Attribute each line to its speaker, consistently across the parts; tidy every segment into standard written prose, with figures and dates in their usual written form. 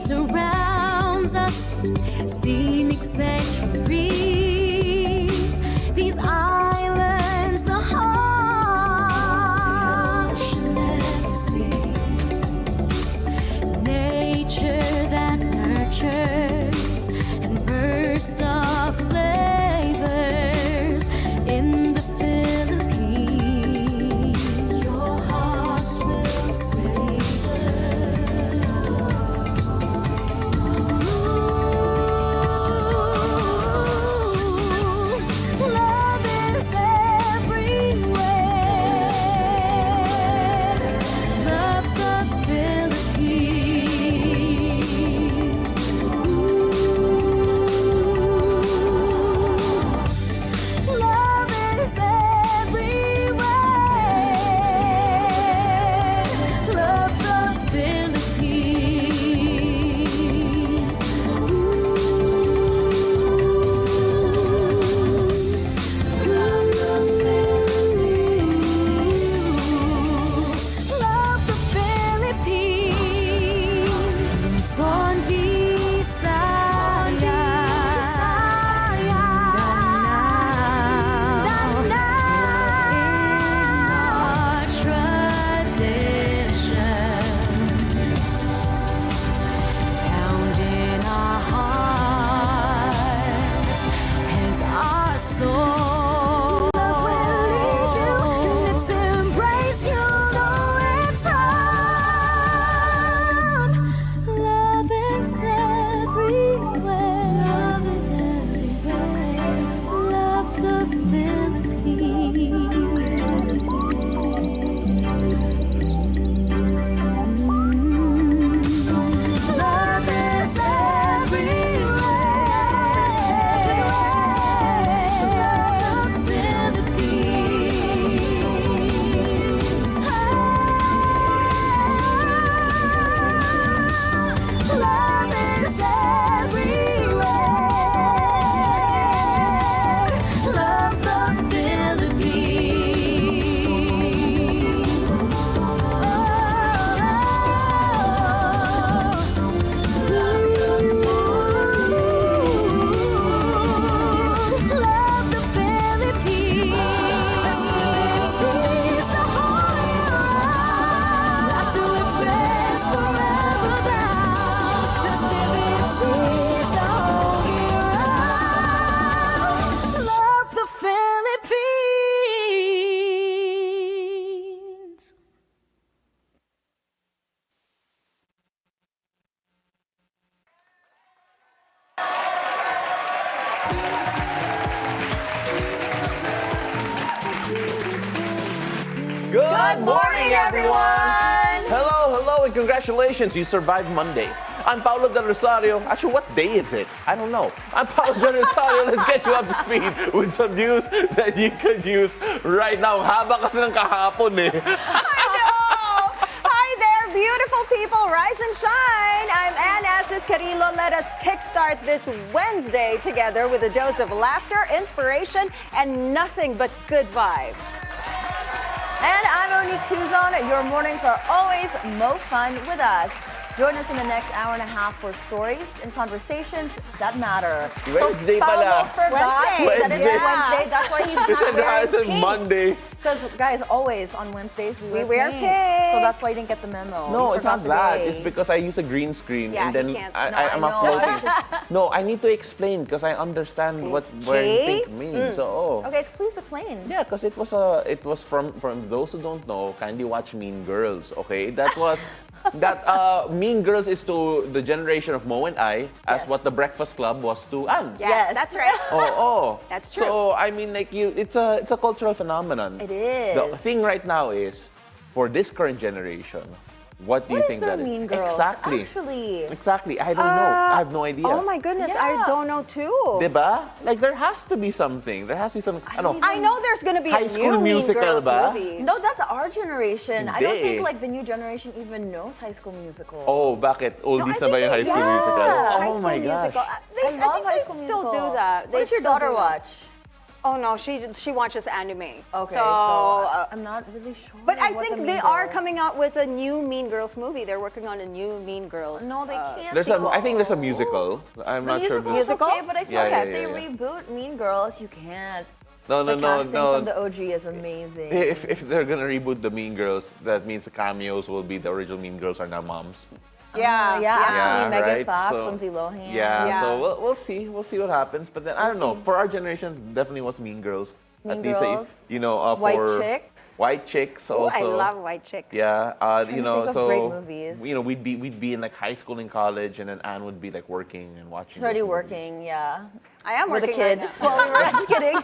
Speaker 1: surrounds us, scenic sanctuaries, these islands, the harsh legacies, nature that nurtures and bursts of flavors in the Philippines. Your hearts will savor. Love is everywhere. Love the Philippines. Love is everywhere. Love the Philippines. Love the Philippines. Love the Philippines. Son Visaya. Our traditions found in our hearts and our soul. Love will lead you, and its embrace you know it's from. Love is everywhere. Love is everywhere. Love the Philippines. Love is everywhere. Love the Philippines. Love is everywhere. Love the Philippines. Love the Philippines. Festivities, the whole year round. Not to impress forever now. Festivities, the whole year round. Love the Philippines.
Speaker 2: Good morning, everyone!
Speaker 3: Hello, and congratulations, you survived Monday. I'm Paolo del Rosario. Actually, what day is it? I don't know. I'm Paolo del Rosario. Let's get you up to speed with some news that you could use right now. Haba kasi ng kahapon eh.
Speaker 2: Hi there, beautiful people. Rise and shine. I'm Anne Asis-Carilo. Let us kickstart this Wednesday together with a dose of laughter, inspiration, and nothing but good vibes.
Speaker 4: And I'm Monique Tuzon. Your mornings are always mo fun with us. Join us in the next hour and a half for stories and conversations that matter.
Speaker 3: Wednesday
Speaker 4: so, Paolo
Speaker 3: pala.
Speaker 4: forgot that it's
Speaker 3: Wednesday.
Speaker 4: Wednesday. That's why he's
Speaker 3: It's
Speaker 4: not wearing
Speaker 3: a
Speaker 4: pink.
Speaker 3: Monday.
Speaker 4: Because, guys, always on Wednesdays we
Speaker 2: wear
Speaker 4: pink.
Speaker 2: pink.
Speaker 4: So that's why you didn't get the memo.
Speaker 3: No,
Speaker 4: You
Speaker 3: it's
Speaker 4: forgot
Speaker 3: not
Speaker 4: the
Speaker 3: that.
Speaker 4: day.
Speaker 3: It's because I use a green screen
Speaker 2: Yeah,
Speaker 3: and then
Speaker 2: he can't.
Speaker 3: I'm
Speaker 4: I know.
Speaker 3: floating. No, I need to explain because I understand what wearing pink means. So,
Speaker 4: Okay, please explain.
Speaker 3: yeah, because it was from those who don't know, kindly watch Mean Girls. Okay, that was Mean Girls is to the generation of Mo and I, as
Speaker 4: Yes.
Speaker 3: what the Breakfast Club was to Anne.
Speaker 4: Yes.
Speaker 2: That's right.
Speaker 3: Oh.
Speaker 2: That's true.
Speaker 3: So I mean, like it's a cultural phenomenon.
Speaker 4: It is.
Speaker 3: The thing right now is, for this current generation, What do you
Speaker 4: What
Speaker 3: think
Speaker 4: is their
Speaker 3: that is?
Speaker 4: Mean Girls?
Speaker 3: Exactly.
Speaker 4: Actually.
Speaker 3: Exactly. I don't know. I have no idea.
Speaker 2: Oh my goodness, I
Speaker 4: Yeah.
Speaker 2: don't know too.
Speaker 3: Diba? Like there has to be something. There has to be some. Ano?
Speaker 2: I know there's gonna be
Speaker 3: High
Speaker 2: a
Speaker 3: School
Speaker 2: new
Speaker 3: Musical
Speaker 2: Mean Girls
Speaker 3: ba?
Speaker 2: movie.
Speaker 4: No, that's our generation. I don't
Speaker 3: Hindi.
Speaker 4: think like the new generation even knows High School Musical.
Speaker 3: Oh, bakit? Oldies na ba yung High School
Speaker 4: yeah.
Speaker 3: Musical?
Speaker 4: High
Speaker 3: Oh
Speaker 2: High School
Speaker 3: my gosh.
Speaker 2: Musical.
Speaker 4: I love High School
Speaker 2: Still
Speaker 4: Musical.
Speaker 2: do that.
Speaker 4: What does your daughter watch?
Speaker 2: Oh no, she watches anime.
Speaker 4: Okay,
Speaker 2: so,
Speaker 4: I'm not really sure.
Speaker 2: but I
Speaker 4: what the
Speaker 2: think
Speaker 4: Mean
Speaker 2: they are
Speaker 4: Girls-
Speaker 2: coming out with a new Mean Girls movie. They're working on a new Mean Girls.
Speaker 4: No, they can't.
Speaker 3: I think there's a musical. I'm
Speaker 4: The
Speaker 3: not sure.
Speaker 4: musical
Speaker 3: if
Speaker 4: is
Speaker 2: Musical?
Speaker 4: okay, but I feel
Speaker 3: Yeah,
Speaker 4: like
Speaker 3: yeah,
Speaker 4: if they
Speaker 3: yeah, yeah.
Speaker 4: reboot Mean Girls, you can't.
Speaker 3: No,
Speaker 4: The casting from the
Speaker 3: no.
Speaker 4: OG is amazing.
Speaker 3: If they're gonna reboot the Mean Girls, that means the cameos will be the original Mean Girls are now moms.
Speaker 2: Yeah,
Speaker 4: yeah, actually,
Speaker 3: Yeah,
Speaker 4: Megan
Speaker 3: right?
Speaker 4: Fox,
Speaker 3: So-
Speaker 4: Lindsay Lohan.
Speaker 3: Yeah,
Speaker 2: Yeah.
Speaker 3: so we'll see. We'll see what happens. But then I don't know.
Speaker 4: see.
Speaker 3: For our generation, definitely was Mean Girls.
Speaker 4: Mean
Speaker 3: At least,
Speaker 4: Girls,
Speaker 3: you know,
Speaker 4: White
Speaker 3: for
Speaker 4: Chicks.
Speaker 3: White Chicks
Speaker 2: Oh,
Speaker 3: also.
Speaker 2: I love White Chicks.
Speaker 3: Yeah,
Speaker 4: Trying
Speaker 3: you
Speaker 4: to
Speaker 3: know,
Speaker 4: think of
Speaker 3: so
Speaker 4: great movies.
Speaker 3: you know, we'd be in like high school and college, and then Anne would be like working and watching.
Speaker 4: She's already
Speaker 3: those movies.
Speaker 4: working, yeah.
Speaker 2: I am
Speaker 4: With a
Speaker 2: working
Speaker 4: kid.
Speaker 2: right now.
Speaker 4: Well, we were just kidding.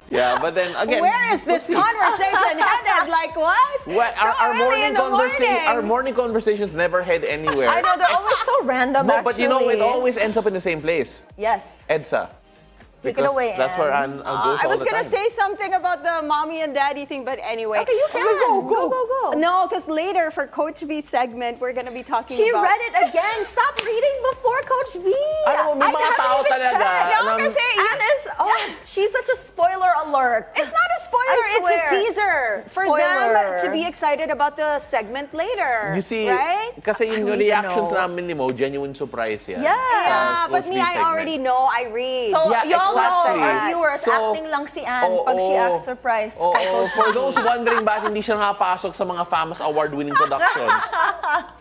Speaker 3: Yeah, but then again,
Speaker 2: Where is this conversation headed? Like what?
Speaker 3: What,
Speaker 2: So
Speaker 3: our
Speaker 2: early in the morning.
Speaker 3: our morning conversations never head anywhere.
Speaker 4: I know, they're always so random,
Speaker 3: No,
Speaker 4: actually.
Speaker 3: but you know, it always ends up in the same place.
Speaker 4: Yes.
Speaker 3: EDSA.
Speaker 4: Take it
Speaker 3: Because
Speaker 4: away,
Speaker 3: that's where
Speaker 4: Anne.
Speaker 3: Anne goes
Speaker 2: I
Speaker 3: all
Speaker 2: was
Speaker 3: the
Speaker 2: gonna
Speaker 3: time.
Speaker 2: say something about the mommy and daddy thing, but anyway.
Speaker 4: Okay, you can. Go.
Speaker 2: No, because later for Coach Vee segment, we're gonna be talking
Speaker 4: She
Speaker 2: about.
Speaker 4: read it again. Stop reading before Coach Vee.
Speaker 3: Alam mo, may mga tao
Speaker 4: haven't even
Speaker 3: talaga.
Speaker 4: checked.
Speaker 2: No,
Speaker 3: Alam-
Speaker 2: kasi
Speaker 4: Anne is, she's such a spoiler alert.
Speaker 2: It's not a spoiler,
Speaker 4: I
Speaker 2: it's
Speaker 4: swear.
Speaker 2: a teaser for
Speaker 4: Spoiler.
Speaker 2: them to be excited about the segment later.
Speaker 3: You see,
Speaker 2: right?
Speaker 3: kasi yung
Speaker 4: don't even
Speaker 3: reactions
Speaker 4: know.
Speaker 3: namin ni Mo, genuine surprise yan.
Speaker 4: Yeah.
Speaker 2: Yeah, but
Speaker 3: Coach
Speaker 2: me,
Speaker 3: Vee
Speaker 2: I
Speaker 3: segment.
Speaker 2: already know. I read.
Speaker 4: So,
Speaker 3: Yeah,
Speaker 4: y'all
Speaker 3: exactly.
Speaker 4: know, our viewers,
Speaker 3: So,
Speaker 4: acting lang si Anne pag she acts surprise kay Coach
Speaker 3: For
Speaker 4: Vee.
Speaker 3: those wondering bakit hindi siya nakapasok sa mga famous award-winning productions,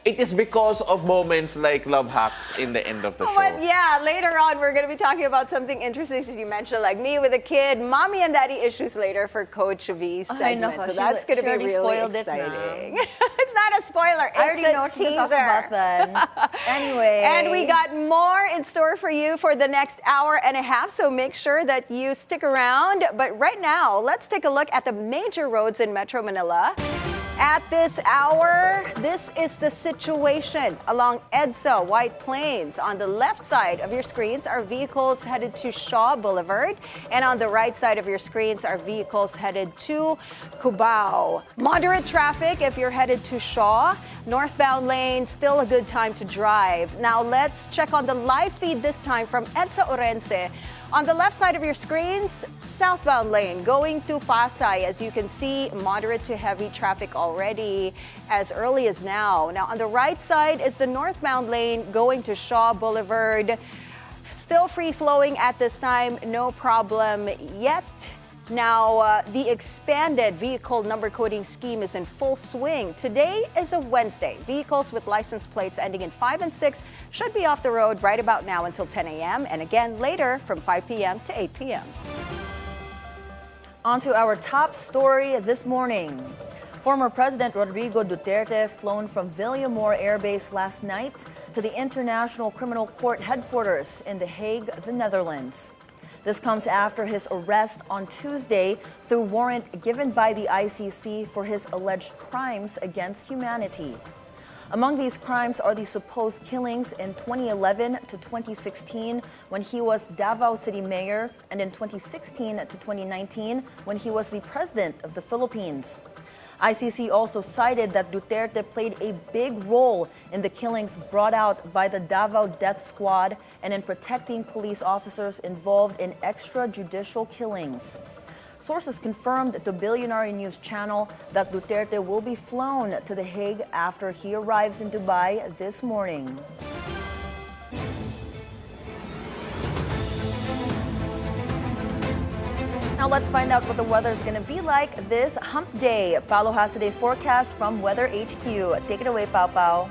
Speaker 3: it is because of moments like love hacks in the end of the show.
Speaker 2: But yeah, later on, we're going to be talking about something interesting as you mentioned, like me with a kid, mommy and daddy issues later for Coach V's
Speaker 4: Ay,
Speaker 2: segment.
Speaker 4: nako,
Speaker 2: So that's
Speaker 4: she
Speaker 2: going to be
Speaker 4: already
Speaker 2: really
Speaker 4: spoiled it na.
Speaker 2: exciting. It's not a spoiler, it's
Speaker 4: I already
Speaker 2: a
Speaker 4: know what she's
Speaker 2: teaser.
Speaker 4: going to talk about then. Anyway.
Speaker 2: And we got more in store for you for the next hour and a half, so make sure that you stick around. But right now, let's take a look at the major roads in Metro Manila. At this hour, this is the situation along EDSA White Plains. On the left side of your screens are vehicles headed to Shaw Boulevard, and on the right side of your screens are vehicles headed to Cubao. Moderate traffic if you're headed to Shaw. Northbound lane, still a good time to drive. Now let's check on the live feed this time from EDSA Orense. On the left side of your screens, southbound lane going to Pasay. As you can see, moderate to heavy traffic already as early as now. Now on the right side is the northbound lane going to Shaw Boulevard. Still free flowing at this time, no problem yet. Now, the expanded vehicle number coding scheme is in full swing. Today is a Wednesday. Vehicles with license plates ending in 5 and 6 should be off the road right about now until 10 a.m. and again later from 5 p.m. to 8 p.m.
Speaker 4: On to our top story this morning. Former President Rodrigo Duterte flown from Villamor Air Base last night to the International Criminal Court headquarters in The Hague, the Netherlands. This comes after his arrest on Tuesday through warrant given by the ICC for his alleged crimes against humanity. Among these crimes are the supposed killings in 2011 to 2016 when he was Davao City Mayor, and in 2016 to 2019 when he was the President of the Philippines. ICC also cited that Duterte played a big role in the killings brought out by the Davao Death Squad and in protecting police officers involved in extrajudicial killings. Sources confirmed to Bilyonaryo News Channel that Duterte will be flown to The Hague after he arrives in Dubai this morning. Now let's find out what the weather is going to be like this hump day. Paolo has today's forecast from Weather HQ. Take it away, Pao Pao.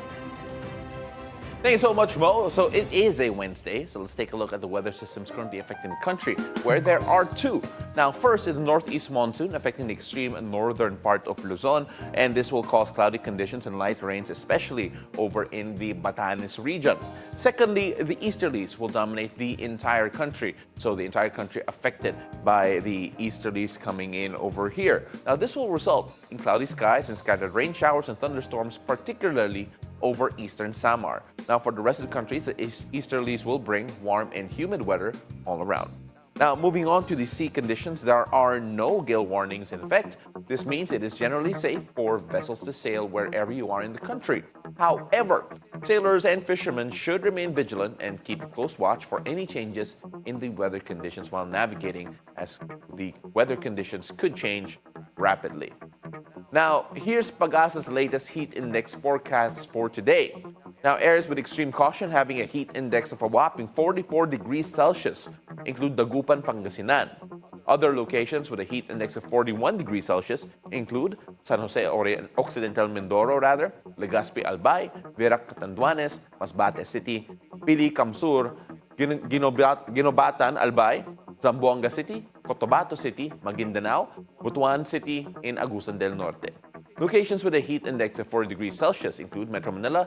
Speaker 3: Thank you so much, Mo. So it is a Wednesday, so let's take a look at the weather systems currently affecting the country, where there are two. Now, first is the northeast monsoon affecting the extreme northern part of Luzon, and this will cause cloudy conditions and light rains, especially over in the Batanes region. Secondly, the easterlies will dominate the entire country, so the entire country affected by the easterlies coming in over here. Now, this will result in cloudy skies and scattered rain showers and thunderstorms, particularly over eastern Samar. Now, for the rest of the country, the easterlies will bring warm and humid weather all around. Now, moving on to the sea conditions, there are no gale warnings in effect. This means it is generally safe for vessels to sail wherever you are in the country. However, sailors and fishermen should remain vigilant and keep a close watch for any changes in the weather conditions while navigating, as the weather conditions could change rapidly. Now, here's Pag-asa's latest heat index forecast for today. Now, areas with extreme caution having a heat index of a whopping 44 degrees Celsius include Dagupan, Pangasinan. Other locations with a heat index of 41 degrees Celsius include San Jose Occidental Mindoro, Legazpi Albay, Verac Catanduanes, Masbate City, Pili Kamsur, Ginobatan Albay, Zamboanga City, Cotabato City, Maguindanao, Butuan City, and Agusan del Norte. Locations with a heat index of 4 degrees Celsius include Metro Manila,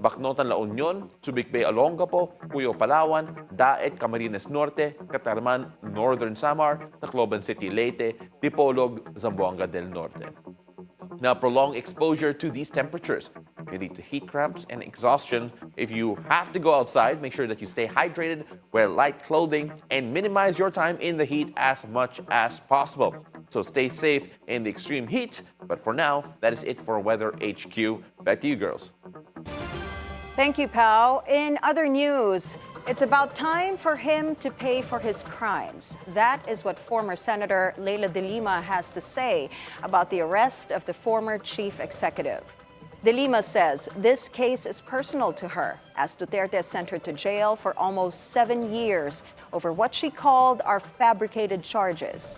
Speaker 3: Bacnotan, La Union, Subic Bay, Olongapo, Puyo, Palawan, Daet, Camarines Norte, Catarman, Northern Samar, Tacloban City, Leyte, Dipolog, Zamboanga del Norte. Now, prolonged exposure to these temperatures may lead to heat cramps and exhaustion. If you have to go outside, make sure that you stay hydrated, wear light clothing, and minimize your time in the heat as much as possible. So stay safe in the extreme heat. But for now, that is it for Weather HQ. Back to you, girls.
Speaker 2: Thank you, Pao. In other news, it's about time for him to pay for his crimes. That is what former Senator Leila de Lima has to say about the arrest of the former chief executive. De Lima says this case is personal to her, as Duterte sent her to jail for almost 7 years over what she called are fabricated charges.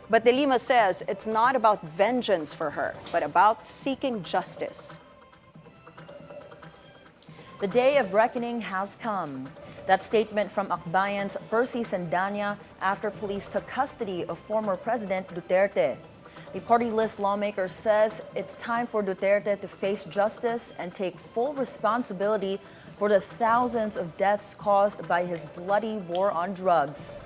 Speaker 2: But De Lima says it's not about vengeance for her, but about seeking justice.
Speaker 4: The day of reckoning has come. That statement from Akbayan's Percy Sandanya after police took custody of former President Duterte. The party list lawmaker says it's time for Duterte to face justice and take full responsibility for the thousands of deaths caused by his bloody war on drugs.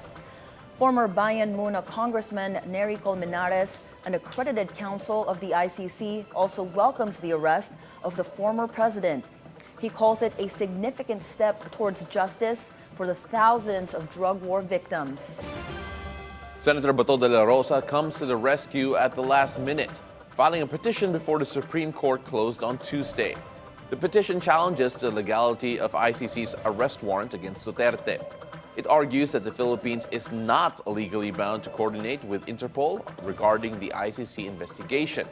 Speaker 4: Former Bayan Muna Congressman Nery Colmenares, an accredited counsel of the ICC, also welcomes the arrest of the former president. He calls it a significant step towards justice for the thousands of drug war victims.
Speaker 3: Senator Bato de la Rosa comes to the rescue at the last minute, filing a petition before the Supreme Court closed on Tuesday. The petition challenges the legality of ICC's arrest warrant against Duterte. It argues that the Philippines is not legally bound to coordinate with Interpol regarding the ICC investigation.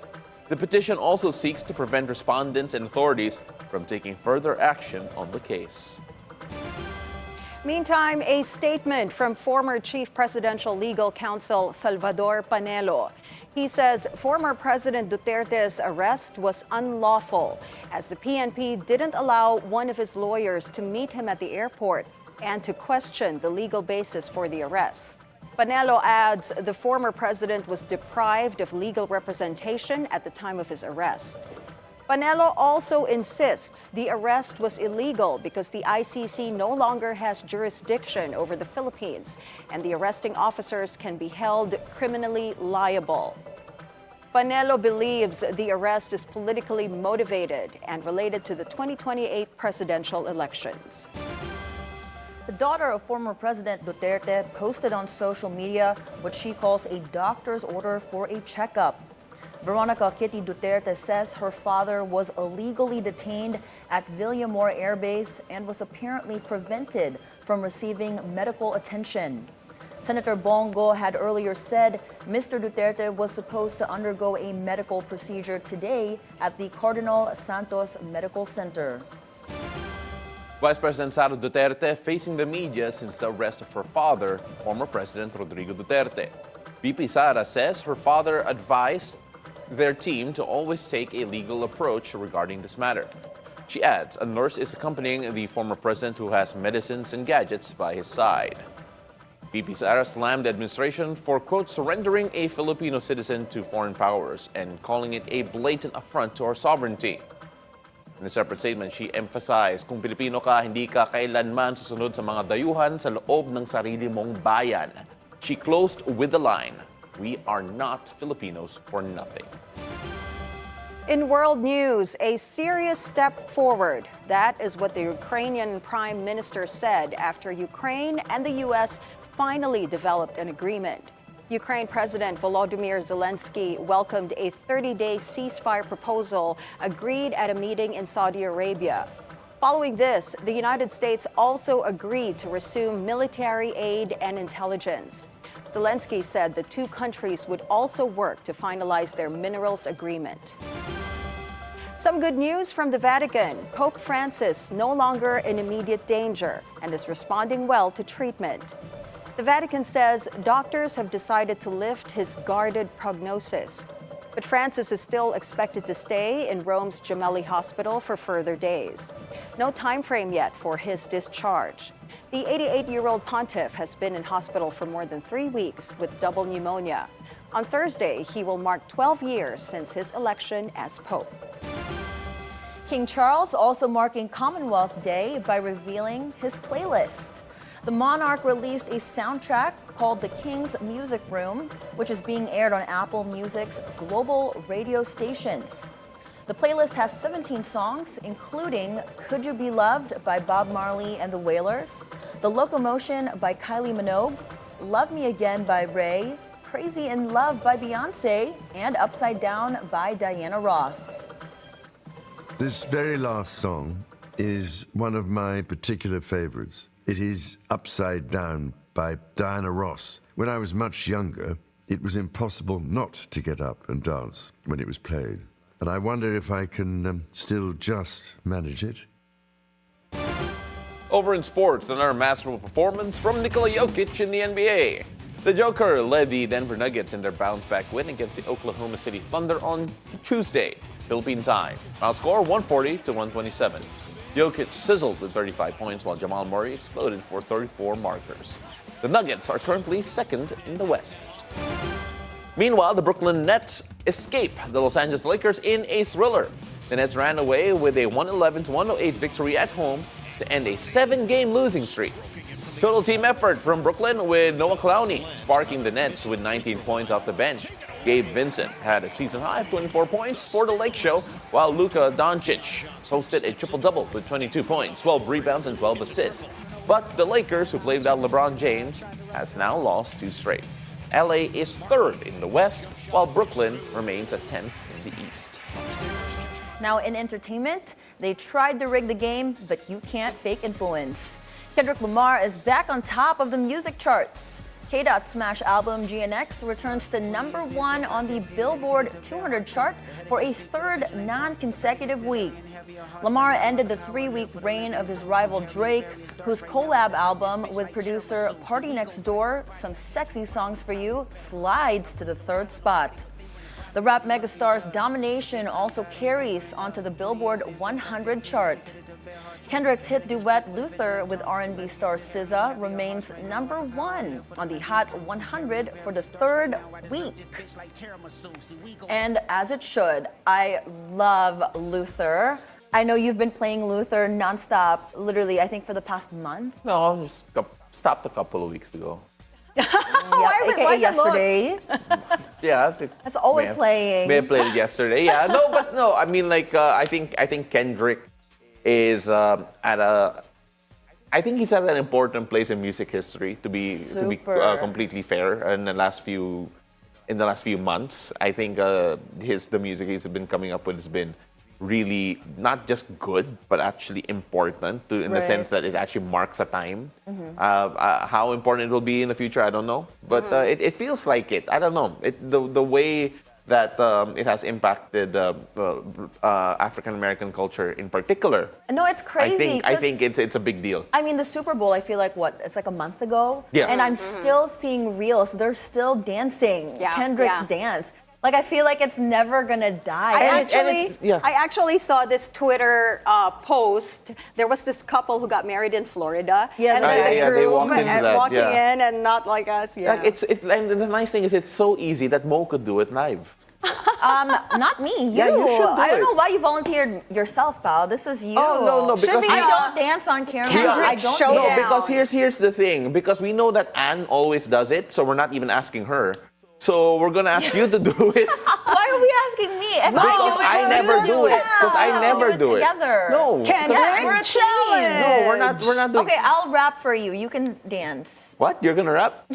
Speaker 3: The petition also seeks to prevent respondents and authorities from taking further action on the case.
Speaker 2: Meantime, a statement from former Chief Presidential Legal Counsel Salvador Panelo. He says former President Duterte's arrest was unlawful, as the PNP didn't allow one of his lawyers to meet him at the airport and to question the legal basis for the arrest. Panelo adds the former president was deprived of legal representation at the time of his arrest. Panelo also insists the arrest was illegal because the ICC no longer has jurisdiction over the Philippines, and the arresting officers can be held criminally liable. Panelo believes the arrest is politically motivated and related to the 2028 presidential elections.
Speaker 4: The daughter of former President Duterte posted on social media what she calls a doctor's order for a checkup. Veronica Kitty Duterte says her father was illegally detained at Villamor Air Base and was apparently prevented from receiving medical attention. Senator Bongo had earlier said Mr. Duterte was supposed to undergo a medical procedure today at the Cardinal Santos Medical Center.
Speaker 3: Vice President Sara Duterte facing the media since the arrest of her father, former President Rodrigo Duterte. VP Sara says her father advised their team to always take a legal approach regarding this matter. She adds a nurse is accompanying the former president who has medicines and gadgets by his side. VP Sara slammed the administration for, quote, surrendering a Filipino citizen to foreign powers and calling it a blatant affront to our sovereignty. In a separate statement, she emphasized, kung Pilipino ka, hindi ka kailanman susunod sa mga dayuhan sa loob ng sarili mong bayan. She closed with the line, we are not Filipinos for nothing.
Speaker 2: In world news, a serious step forward. That is what the Ukrainian Prime Minister said after Ukraine and the U.S. finally developed an agreement. Ukraine President Volodymyr Zelensky welcomed a 30-day ceasefire proposal agreed at a meeting in Saudi Arabia. Following this, the United States also agreed to resume military aid and intelligence. Zelensky said the two countries would also work to finalize their minerals agreement. Some good news from the Vatican. Pope Francis no longer in immediate danger and is responding well to treatment. The Vatican says doctors have decided to lift his guarded prognosis. But Francis is still expected to stay in Rome's Gemelli Hospital for further days. No time frame yet for his discharge. The 88-year-old pontiff has been in hospital for more than 3 weeks with double pneumonia. On Thursday, he will mark 12 years since his election as Pope.
Speaker 4: King Charles also marking Commonwealth Day by revealing his playlist. The monarch released a soundtrack called The King's Music Room, which is being aired on Apple Music's global radio stations. The playlist has 17 songs, including Could You Be Loved by Bob Marley and the Wailers, The Locomotion by Kylie Minogue, Love Me Again by Ray, Crazy in Love by Beyonce, and Upside Down by Diana Ross.
Speaker 5: This very last song is one of my particular favorites. It is Upside Down by Diana Ross. When I was much younger, it was impossible not to get up and dance when it was played. And I wonder if I can still just manage it.
Speaker 3: Over in sports, another masterful performance from Nikola Jokic in the NBA. The Joker led the Denver Nuggets in their bounce-back win against the Oklahoma City Thunder on Tuesday, Philippine time. Final score 140-127. Jokic sizzled with 35 points while Jamal Murray exploded for 34 markers. The Nuggets are currently second in the West. Meanwhile, the Brooklyn Nets escape the Los Angeles Lakers in a thriller. The Nets ran away with a 111-108 victory at home to end a 7-game losing streak. Total team effort from Brooklyn with Noah Clowney sparking the Nets with 19 points off the bench. Gabe Vincent had a season high of 24 points for the Lake Show, while Luka Doncic posted a triple-double with 22 points, 12 rebounds, and 12 assists. But the Lakers, who played without LeBron James, has now lost 2 straight. LA is third in the West, while Brooklyn remains at 10th in the East.
Speaker 4: Now in entertainment, they tried to rig the game, but you can't fake influence. Kendrick Lamar is back on top of the music charts. K-Dot's smash album GNX returns to #1 on the Billboard 200 chart for a third non-consecutive week. Lamar ended the 3-week reign of his rival Drake, whose collab album with producer Party Next Door, Some Sexy Songs for You, slides to the 3rd spot. The rap megastar's domination also carries onto the Billboard 100 chart. Kendrick's hit duet Luther with R&B star SZA remains #1 on the Hot 100 for the 3rd week. And as it should, I love Luther. I know you've been playing Luther nonstop, literally, I think for the past month.
Speaker 3: No, just stopped a couple of weeks ago.
Speaker 4: AKA yesterday.
Speaker 3: Yeah,
Speaker 2: That's always playing.
Speaker 3: May have played it yesterday. Yeah, no. I mean, like, I think Kendrick is I think he's at an important place in music history. To be completely fair, in the last few months, I think the music he's been coming up with has been really not just good, but actually important in the sense that it actually marks a time. How important it will be in the future, I don't know. But it feels like it. I don't know. The way that it has impacted African American culture in particular.
Speaker 4: No, it's crazy.
Speaker 3: I think it's a big deal.
Speaker 4: I mean, the Super Bowl, I feel like it's like a month ago.
Speaker 3: Yeah.
Speaker 4: And I'm still seeing reels. They're still dancing Kendrick's dance. Like, I feel like it's never gonna die.
Speaker 2: I actually saw this Twitter post. There was this couple who got married in Florida.
Speaker 4: Yeah,
Speaker 2: and then the
Speaker 3: they
Speaker 2: groom
Speaker 3: walked into that,
Speaker 2: walking in and not like us. Yeah.
Speaker 3: Like and the nice thing is it's so easy that Mo could do it live.
Speaker 4: Not me, you.
Speaker 3: Yeah, you should do
Speaker 4: I don't
Speaker 3: it.
Speaker 4: know why you volunteered yourself, pal. This is you.
Speaker 3: Oh, no, because
Speaker 4: I don't dance on camera. I don't
Speaker 2: showdown.
Speaker 3: No, because here's the thing. Because we know that Anne always does it, so we're not even asking her. So we're gonna ask you to do it.
Speaker 4: Why are we asking me? If
Speaker 3: Because I never do it. Because I never do it.
Speaker 4: Together.
Speaker 3: No.
Speaker 2: Can
Speaker 4: Yes,
Speaker 2: we?
Speaker 4: we're a team.
Speaker 3: No, we're not doing.
Speaker 4: Okay, I'll rap for you. You can dance.
Speaker 3: What? You're gonna rap?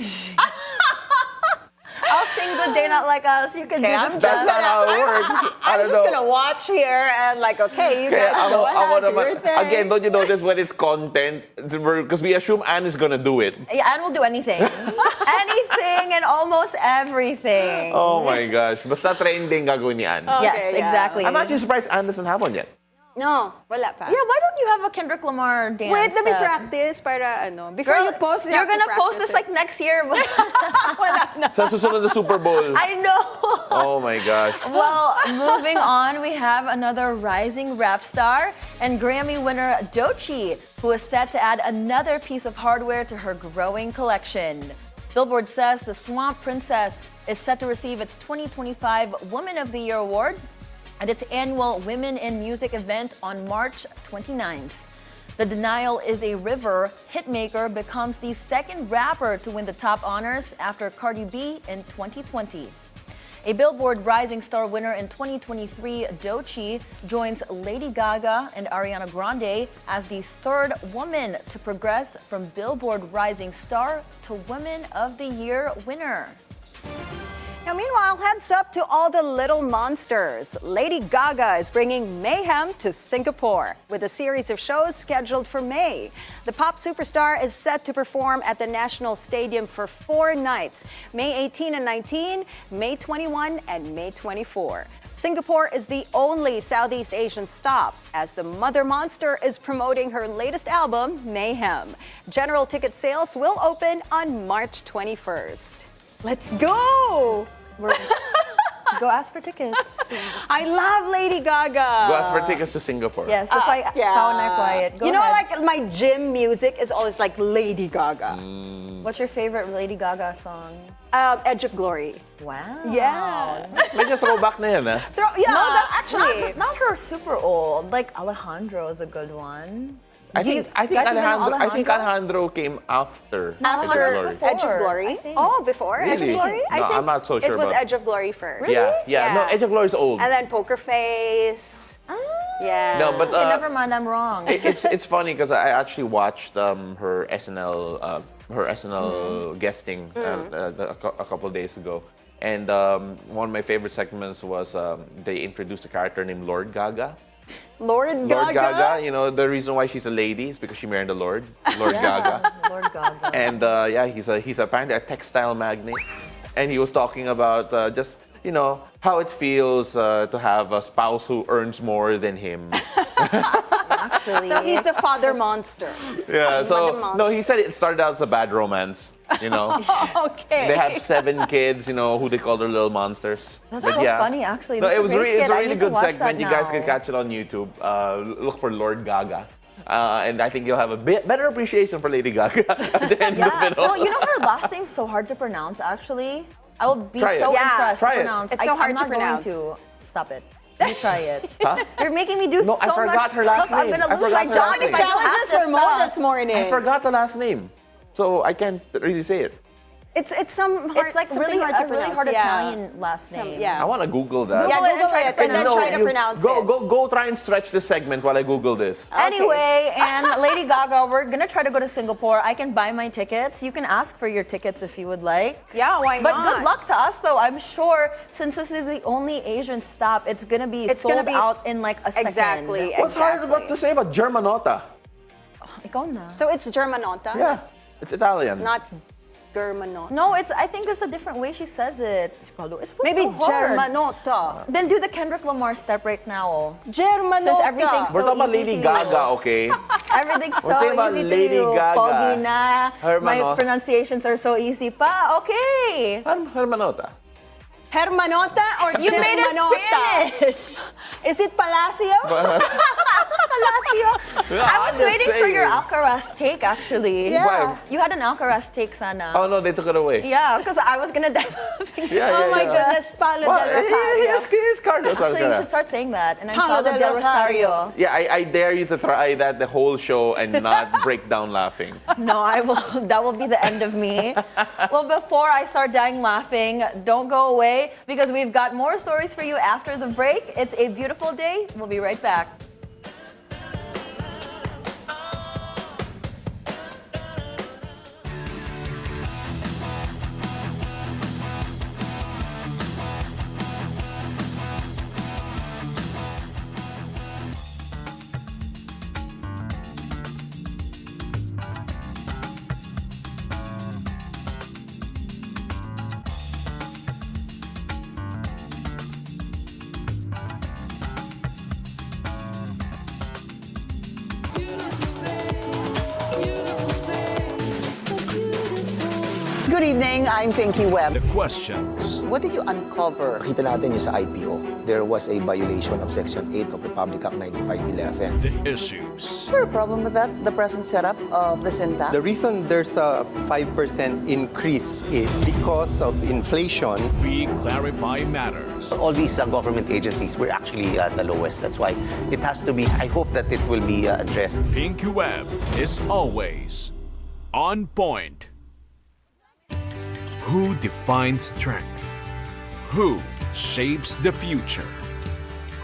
Speaker 4: I'll sing Good Day Not Like Us. You can do
Speaker 2: I'm
Speaker 4: this.
Speaker 3: That's not how it works. I
Speaker 2: I'm
Speaker 3: don't
Speaker 2: just
Speaker 3: know.
Speaker 2: gonna watch here and like, okay, you
Speaker 3: Okay,
Speaker 2: guys go ahead, do your thing.
Speaker 3: again, don't you notice when it's content? Because we assume Anne is gonna do it.
Speaker 4: Yeah, Anne will do anything. Anything and almost everything.
Speaker 3: Oh my gosh. Basta trending gagawin ni Anne.
Speaker 2: Okay,
Speaker 4: Yes,
Speaker 2: yeah.
Speaker 4: exactly.
Speaker 3: I'm actually surprised Anne doesn't have one yet.
Speaker 2: No, wala pa.
Speaker 4: Yeah, why don't you have a Kendrick Lamar dance?
Speaker 2: Wait, let me
Speaker 4: step?
Speaker 2: practice para ano. Before
Speaker 4: Girl,
Speaker 2: you post, you
Speaker 4: you're
Speaker 2: have to
Speaker 4: gonna post
Speaker 2: practice
Speaker 4: this like next year.
Speaker 3: Sa susunod na Super Bowl.
Speaker 4: I know.
Speaker 3: Oh my gosh.
Speaker 4: Well, moving on, we have another rising rap star and Grammy winner Doechii, who is set to add another piece of hardware to her growing collection. Billboard says the Swamp Princess is set to receive its 2025 Woman of the Year award at its annual Women in Music event on March 29th. The Denial is a River hitmaker becomes the second rapper to win the top honors after Cardi B in 2020. A Billboard Rising Star winner in 2023, Doechii joins Lady Gaga and Ariana Grande as the third woman to progress from Billboard Rising Star to Women of the Year winner.
Speaker 2: Now, meanwhile, heads up to all the little monsters. Lady Gaga is bringing mayhem to Singapore with a series of shows scheduled for May. The pop superstar is set to perform at the National Stadium for 4 nights, May 18 and 19, May 21, and May 24. Singapore is the only Southeast Asian stop as the Mother Monster is promoting her latest album, Mayhem. General ticket sales will open on March 21st. Let's go!
Speaker 4: Go ask for tickets.
Speaker 2: I love Lady Gaga.
Speaker 3: Go ask for tickets to Singapore.
Speaker 4: Yes, that's why
Speaker 2: yeah.
Speaker 4: Pao and I quiet. Go
Speaker 2: you know,
Speaker 4: ahead.
Speaker 2: like my gym music is always like Lady Gaga.
Speaker 4: What's your favorite Lady Gaga song?
Speaker 2: Edge of Glory.
Speaker 4: Wow.
Speaker 2: Yeah.
Speaker 3: Medyo throwback na yan, eh.
Speaker 2: Yeah,
Speaker 4: No, that's
Speaker 2: actually.
Speaker 4: not her super old. Like Alejandro is a good one.
Speaker 3: I think
Speaker 4: guys have been on
Speaker 3: Alejandro came after
Speaker 2: After
Speaker 3: Edge of Glory.
Speaker 4: before,
Speaker 2: Edge of Glory.
Speaker 4: I think.
Speaker 2: Oh, before Edge of
Speaker 3: Really?
Speaker 2: Glory? I
Speaker 3: No,
Speaker 2: think
Speaker 3: I'm not so sure
Speaker 2: it was
Speaker 3: about-
Speaker 2: Edge of Glory first.
Speaker 3: Yeah. No, Edge of Glory is old.
Speaker 2: And then Poker Face. Yeah.
Speaker 3: No, but
Speaker 4: Okay, never mind, I'm wrong.
Speaker 3: it's funny because I actually watched her SNL guesting a couple of days ago, and one of my favorite segments was they introduced a character named Lord Gaga.
Speaker 2: Lord
Speaker 3: Lord
Speaker 2: Gaga.
Speaker 3: Gaga, you know the reason why she's a lady is because she married a lord, Lord Gaga,
Speaker 4: Lord Gaga.
Speaker 3: and he's apparently a textile magnate, and he was talking about just how it feels to have a spouse who earns more than him.
Speaker 4: Actually,
Speaker 2: So he's the father monster.
Speaker 3: Yeah, so
Speaker 2: Mother
Speaker 3: no, he said it started out as a bad romance.
Speaker 2: Okay.
Speaker 3: They have 7 kids, who they call their little monsters.
Speaker 4: That's
Speaker 3: But
Speaker 4: so
Speaker 3: yeah.
Speaker 4: funny, actually.
Speaker 3: No,
Speaker 4: That's
Speaker 3: it was
Speaker 4: a great
Speaker 3: it's
Speaker 4: skit.
Speaker 3: a
Speaker 4: I
Speaker 3: really
Speaker 4: need to
Speaker 3: good
Speaker 4: watch
Speaker 3: segment.
Speaker 4: that
Speaker 3: You guys
Speaker 4: now.
Speaker 3: can catch it on YouTube. Look for Lord Gaga. And I think you'll have a better appreciation for Lady Gaga at the end of
Speaker 4: Yeah.
Speaker 3: it all.
Speaker 4: Well, you know her last name's so hard to pronounce. Actually, I will be
Speaker 3: Try it.
Speaker 4: so
Speaker 2: Yeah.
Speaker 4: impressed
Speaker 3: Try
Speaker 4: to
Speaker 3: it.
Speaker 4: pronounce.
Speaker 2: It's so hard
Speaker 4: I'm
Speaker 2: to
Speaker 4: not
Speaker 2: pronounce.
Speaker 4: going to. Stop it. You try it.
Speaker 3: Huh?
Speaker 4: You're making me do
Speaker 3: No, I
Speaker 4: so
Speaker 3: forgot
Speaker 4: much
Speaker 3: her last
Speaker 4: stuff. I'm
Speaker 3: name.
Speaker 4: gonna
Speaker 3: I
Speaker 4: lose
Speaker 3: forgot
Speaker 4: my
Speaker 3: her
Speaker 4: job
Speaker 3: last
Speaker 4: if
Speaker 3: name.
Speaker 4: I don't have
Speaker 2: Challenges
Speaker 4: this
Speaker 2: for more
Speaker 4: stuff.
Speaker 2: this morning.
Speaker 3: I forgot the last name, so I can't really say it.
Speaker 2: It's some hard,
Speaker 4: It's like
Speaker 2: something
Speaker 4: really
Speaker 2: hard to
Speaker 4: a really
Speaker 2: pronounce.
Speaker 4: hard
Speaker 2: Yeah.
Speaker 4: Italian last name.
Speaker 2: yeah.
Speaker 3: I want to Google that.
Speaker 2: Yeah,
Speaker 4: Google it and
Speaker 2: Google
Speaker 4: try to
Speaker 2: it and then
Speaker 4: pronounce
Speaker 2: try to
Speaker 4: it.
Speaker 2: pronounce
Speaker 3: Go,
Speaker 2: it.
Speaker 3: go try and stretch this segment while I Google this.
Speaker 4: Anyway, and Lady Gaga, we're gonna try to go to Singapore. I can buy my tickets. You can ask for your tickets if you would like.
Speaker 2: Yeah, why
Speaker 4: But
Speaker 2: not?
Speaker 4: good luck to us, though. I'm sure since this is the only Asian stop, it's gonna be
Speaker 2: It's
Speaker 4: sold
Speaker 2: gonna be-
Speaker 4: out in like a second.
Speaker 2: Exactly.
Speaker 3: What's hard about to say about Germanota?
Speaker 4: Ikaw na.
Speaker 2: So it's Germanota?
Speaker 3: Yeah, it's Italian.
Speaker 2: Not Germanota.
Speaker 4: No, I think there's a different way she says it. It's
Speaker 2: Maybe
Speaker 4: so hard.
Speaker 2: Germanota.
Speaker 4: Then do the Kendrick Lamar step right now.
Speaker 2: Germanota.
Speaker 4: Since everything's
Speaker 3: We're
Speaker 4: so
Speaker 3: talking about
Speaker 4: easy
Speaker 3: Lady
Speaker 4: to you.
Speaker 3: Gaga, okay?
Speaker 4: Everything's
Speaker 3: We're
Speaker 4: so
Speaker 3: talking about
Speaker 4: easy to
Speaker 3: Lady
Speaker 4: you.
Speaker 3: Gaga.
Speaker 4: Pogi na. My
Speaker 3: Hermano.
Speaker 4: pronunciations are so easy pa. Okay.
Speaker 3: Hermanota.
Speaker 2: Hermanota or
Speaker 4: You made it
Speaker 2: Germanota?
Speaker 4: Spanish.
Speaker 2: Is it Palacio? Palacio.
Speaker 4: I was waiting for your Alcaraz take, actually.
Speaker 2: Yeah.
Speaker 4: You had an Alcaraz take, sana.
Speaker 3: Oh no, they took it away.
Speaker 4: Yeah, because I was gonna die laughing.
Speaker 2: Oh my goodness, Paolo del Rosario.
Speaker 3: He is Carlos
Speaker 4: Actually, you
Speaker 3: Alcaraz.
Speaker 4: should start saying that. And I'm
Speaker 2: Paolo
Speaker 4: Paolo del Rosario.
Speaker 3: Yeah, I dare you to try that the whole show and not break down laughing.
Speaker 4: No, I will. That will be the end of me. Well, before I start dying laughing, don't go away because we've got more stories for you after the break. It's a beautiful day. We'll be right back.
Speaker 6: Good evening, I'm Pinky Webb.
Speaker 7: The questions,
Speaker 6: What did you uncover?
Speaker 8: Kita natin yung sa IPO, there was a violation of Section 8 of Republic Act 9511.
Speaker 7: the issues.
Speaker 6: Is there a problem with that, the present setup of the syntax?
Speaker 9: The reason there's a 5% increase is because of inflation.
Speaker 7: We clarify matters.
Speaker 10: All these government agencies, we're actually at the lowest. That's why it has to be, I hope that it will be addressed.
Speaker 7: Pinky Web is always on point. Who defines strength? Who shapes the future?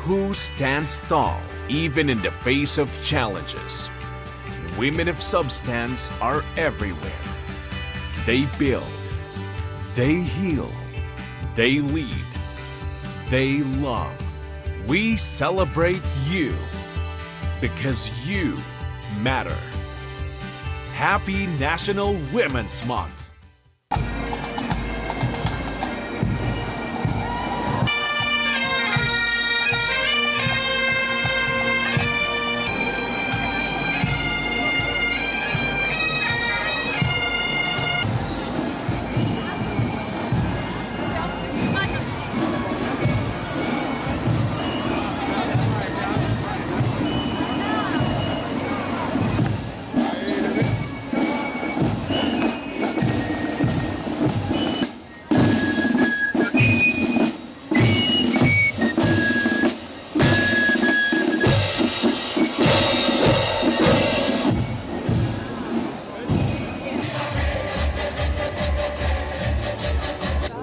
Speaker 7: Who stands tall even in the face of challenges? Women of substance are everywhere. They build, they heal, they lead, they love. We celebrate you because you matter. Happy National Women's Month.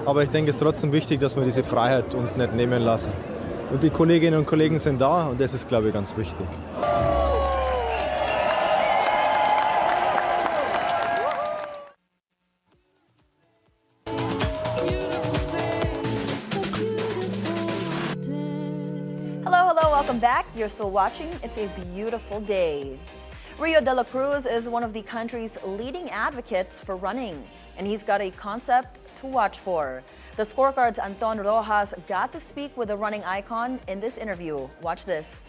Speaker 11: Aber ich denke, es ist trotzdem wichtig, dass wir diese Freiheit uns nicht nehmen lassen. Und die Kolleginnen und Kollegen sind da und das ist, glaube ich, ganz wichtig.
Speaker 4: Hello, welcome back. You're still watching. It's a beautiful day. Rio de la Cruz is one of the country's leading advocates for running, and he's got a concept to watch for. The Scorecard's Anton Rojas got to speak with a running icon in this interview. Watch this.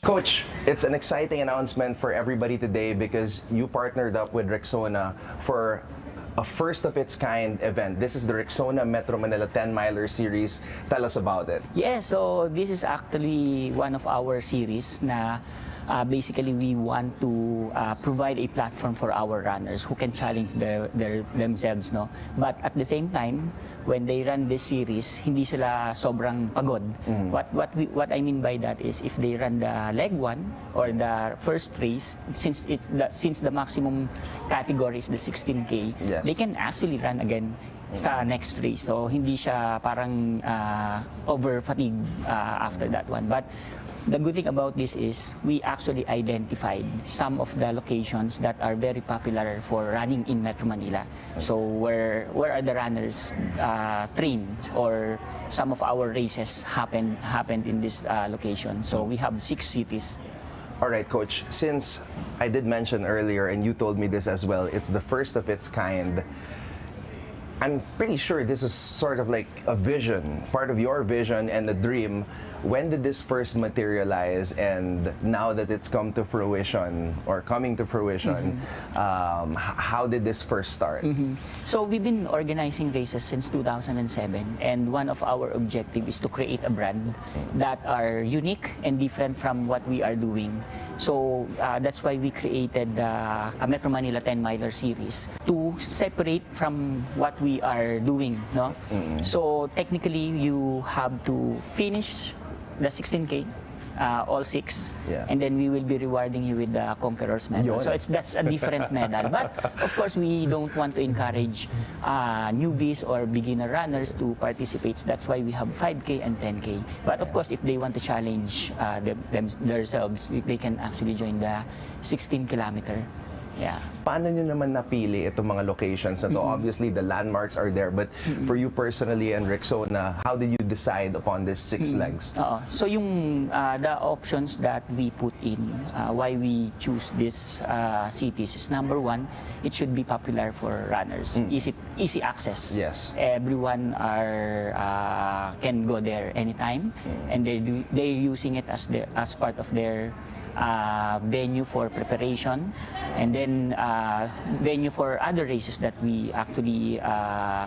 Speaker 12: Coach, it's an exciting announcement for everybody today because you partnered up with Rexona for a first of its kind event. This is the Rexona Metro Manila 10-miler series. Tell us about it.
Speaker 13: Yeah, so this is actually one of our series na basically we want to provide a platform for our runners who can challenge themselves, no? But at the same time, when they run this series, hindi sila sobrang pagod. What I mean by that is if they run the leg one or the first race, since the maximum category is the 16K,
Speaker 12: Yes.
Speaker 13: they can actually run again sa next race. So hindi siya parang over fatigue after that one. But the good thing about this is we actually identified some of the locations that are very popular for running in Metro Manila. So where are the runners trained, or some of our races happened in this location. So we have 6 cities.
Speaker 12: All right, Coach, since I did mention earlier, and you told me this as well, it's the first of its kind. I'm pretty sure this is sort of like a vision, part of your vision and a dream. When did this first materialize, and now that it's come to fruition or coming to fruition, how did this first start?
Speaker 13: So we've been organizing races since 2007, and one of our objectives is to create a brand that are unique and different from what we are doing. So that's why we created a Metro Manila 10-miler series to separate from what we are doing. No? So technically, you have to finish the 16K, all 6, and then we will be rewarding you with the Conqueror's Medal. So that's a different medal. But of course, we don't want to encourage newbies or beginner runners to participate. That's why we have 5K and 10K. But of course, if they want to challenge themselves, they can actually join the 16-kilometer. Yeah.
Speaker 12: Paano nyo naman napili itong mga locations na to? Obviously, the landmarks are there, but for you personally and Rexona, how did you decide upon these 6 legs?
Speaker 13: So yung the options that we put in, why we choose these cities is, number 1, it should be popular for runners, easy access.
Speaker 12: Yes.
Speaker 13: Everyone can go there anytime, and they're using it as part of their venue for preparation, and then venue for other races that we actually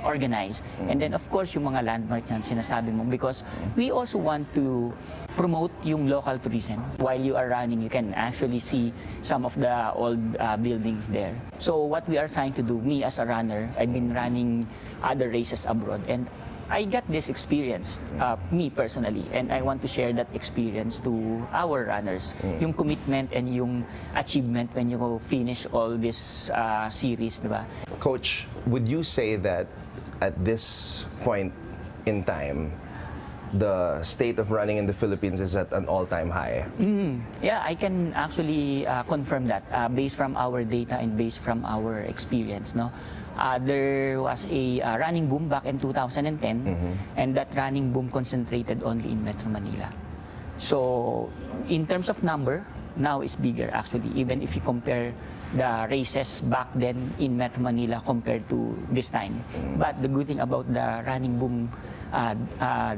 Speaker 13: organized. And then of course yung mga landmark na sinasabi mo, because we also want to promote yung local tourism. While you are running, you can actually see some of the old buildings there. So what we are trying to do, me as a runner, I've been running other races abroad, and I got this experience, me personally, and I want to share that experience to our runners. Yung commitment and yung achievement when you finish all this series, diba?
Speaker 12: Coach, would you say that at this point in time, the state of running in the Philippines is at an all-time high?
Speaker 13: Yeah, I can actually confirm that based from our data and based from our experience. No, there was a running boom back in 2010, and that running boom concentrated only in Metro Manila. So, in terms of number, now is bigger actually, even if you compare the races back then in Metro Manila compared to this time. But the good thing about the running boom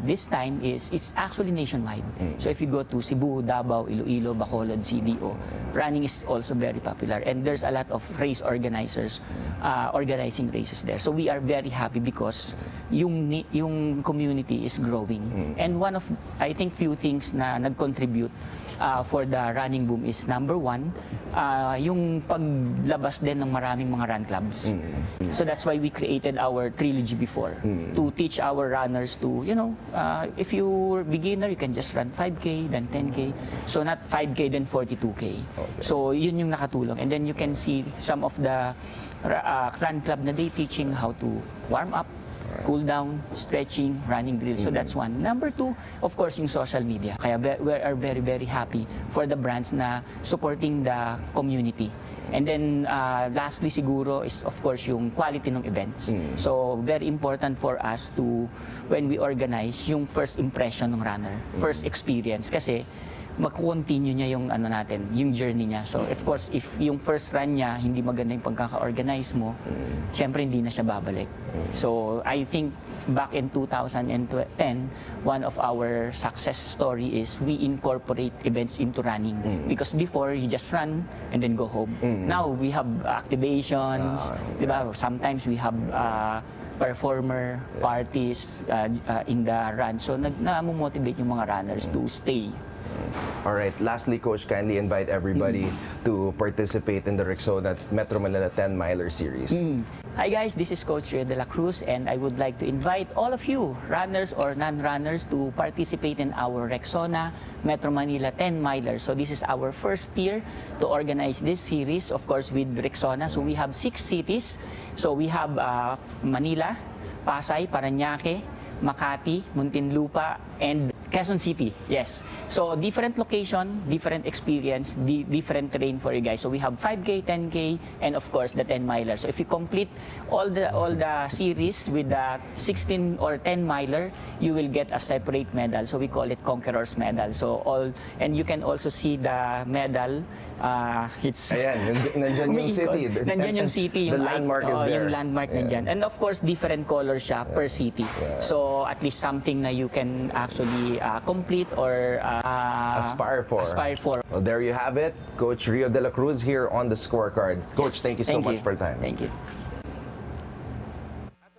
Speaker 13: this time is it's actually nationwide. So if you go to Cebu, Davao, Iloilo, Bacolod, CDO, running is also very popular, and there's a lot of race organizers organizing races there. So we are very happy because yung community is growing. And one of, I think, few things na nag-contribute for the running boom is, number 1, yung paglabas din ng maraming mga run clubs. So that's why we created our trilogy before, to teach our runners to, if you're beginner, you can just run 5K, then 10K. So not 5K, then 42K. So yun yung nakatulong. And then you can see some of the run club na they teaching how to warm up, cool down, stretching, running drills. So that's one. Number 2, of course, yung social media. Kaya we are very, very happy for the brands na supporting the community. And then lastly siguro is, of course, yung quality ng events. So very important for us to, when we organize, yung first impression ng runner, first experience. Kasi mag-continue niya yung natin, yung journey niya. So of course, if yung first run niya hindi maganda yung pagkaka-organize mo, syempre hindi na siya babalik. So I think back in 2010, one of our success story is we incorporate events into running. Because before, you just run and then go home. Now we have activations, diba? Sometimes we have performer parties in the run. So na-motivate yung mga runners to stay.
Speaker 12: All right. Lastly, Coach, kindly invite everybody to participate in the Rexona Metro Manila 10-miler series.
Speaker 13: Hi guys, this is Coach Vee de la Cruz, and I would like to invite all of you, runners or non-runners, to participate in our Rexona Metro Manila 10-miler. So this is our first year to organize this series, of course, with Rexona. So we have 6 cities. So we have Manila, Pasay, Parañaque, Makati, Muntinlupa, and Quezon City. Yes. So different location, different experience, different terrain for you guys. So we have 5K, 10K, and of course the 10-miler. So if you complete all the series with the 16 or 10-miler, you will get a separate medal. So we call it Conqueror's Medal. So and you can also see the medal It's
Speaker 12: Ayan, nandyan yung city.
Speaker 13: Nandyan yung city.
Speaker 12: The landmark is there.
Speaker 13: Yung landmark nandyan. And of course, different colors siya per city. So at least something na you can actually complete or
Speaker 12: aspire for. Well, there you have it. Coach Rio de la Cruz here on the scorecard. Coach, thank you so much for your time.
Speaker 13: Thank you.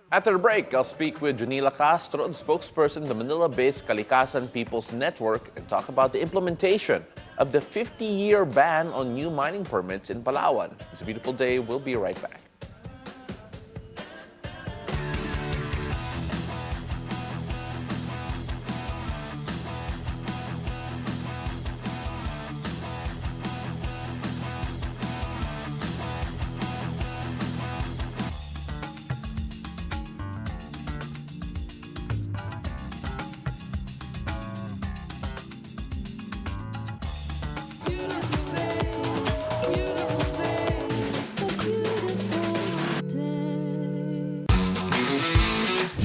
Speaker 3: After the break, I'll speak with Jonila Castro, the spokesperson of the Manila-based Kalikasan People's Network, and talk about the implementation of the 50-year ban on new mining permits in Palawan. It's a beautiful day. We'll be right back.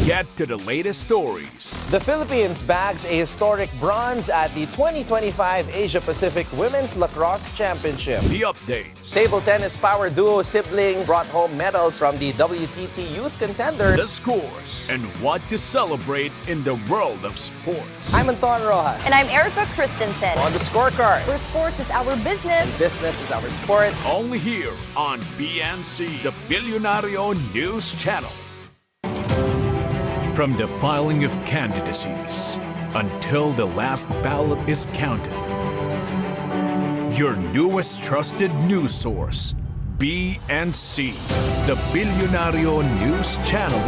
Speaker 7: Get to the latest stories.
Speaker 12: The Philippines bags a historic bronze at the 2025 Asia-Pacific Women's Lacrosse Championship.
Speaker 7: The updates.
Speaker 12: Table tennis power duo siblings brought home medals from the WTT Youth Contender.
Speaker 7: The scores and what to celebrate in the world of sports.
Speaker 12: I'm Anton Rojas.
Speaker 2: And I'm Erica Christensen.
Speaker 12: On the scorecard.
Speaker 2: Where sports is our business.
Speaker 12: Business is our sport.
Speaker 7: Only here on BNC, the Bilyonaryo News Channel. From the filing of candidacies until the last ballot is counted, your newest trusted news source, BNC, the Bilyonaryo News Channel,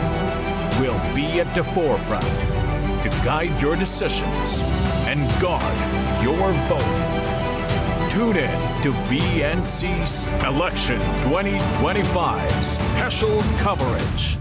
Speaker 7: will be at the forefront to guide your decisions and guard your vote. Tune in to BNC's Election 2025 special coverage.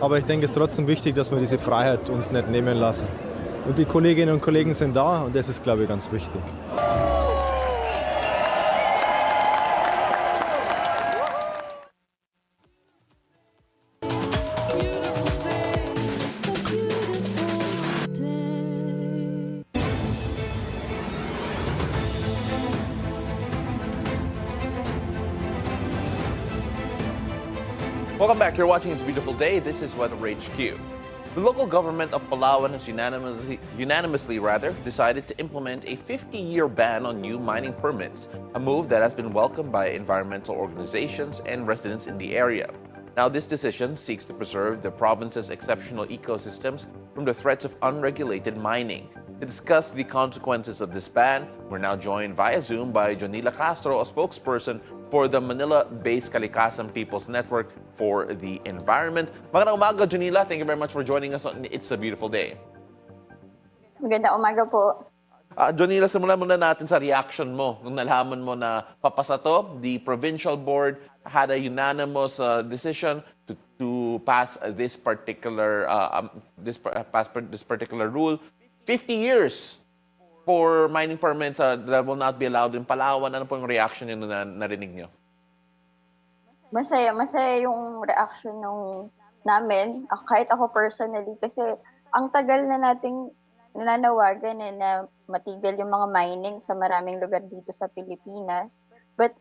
Speaker 11: Aber ich denke, es ist trotzdem wichtig, dass wir diese Freiheit uns nicht nehmen lassen. Und die Kolleginnen und Kollegen sind da und das ist, glaube ich, ganz wichtig.
Speaker 3: Welcome back. You're watching It's a Beautiful Day. This is Weather HQ. The local government of Palawan has unanimously decided to implement a 50-year ban on new mining permits, a move that has been welcomed by environmental organizations and residents in the area. Now, this decision seeks to preserve the province's exceptional ecosystems from the threats of unregulated mining. To discuss the consequences of this ban, we're now joined via Zoom by Jonila Castro, a spokesperson for the Manila-based Kalikasan People's Network for the Environment. Magandang umaga, Jonila. Thank you very much for joining us on It's a Beautiful Day.
Speaker 14: Magandang umaga po.
Speaker 3: Jonila, simulan muna natin sa reaction mo nung nalaman mo na papasa to. The provincial board had a unanimous decision to pass this particular rule. 50 years for mining permits that will not be allowed in Palawan. Ano po yung reaction nyo na narinig nyo?
Speaker 14: Masaya yung reaction namin, kahit ako personally, kasi ang tagal na nating nananawagan na matigil yung mga mining sa maraming lugar dito sa Pilipinas. But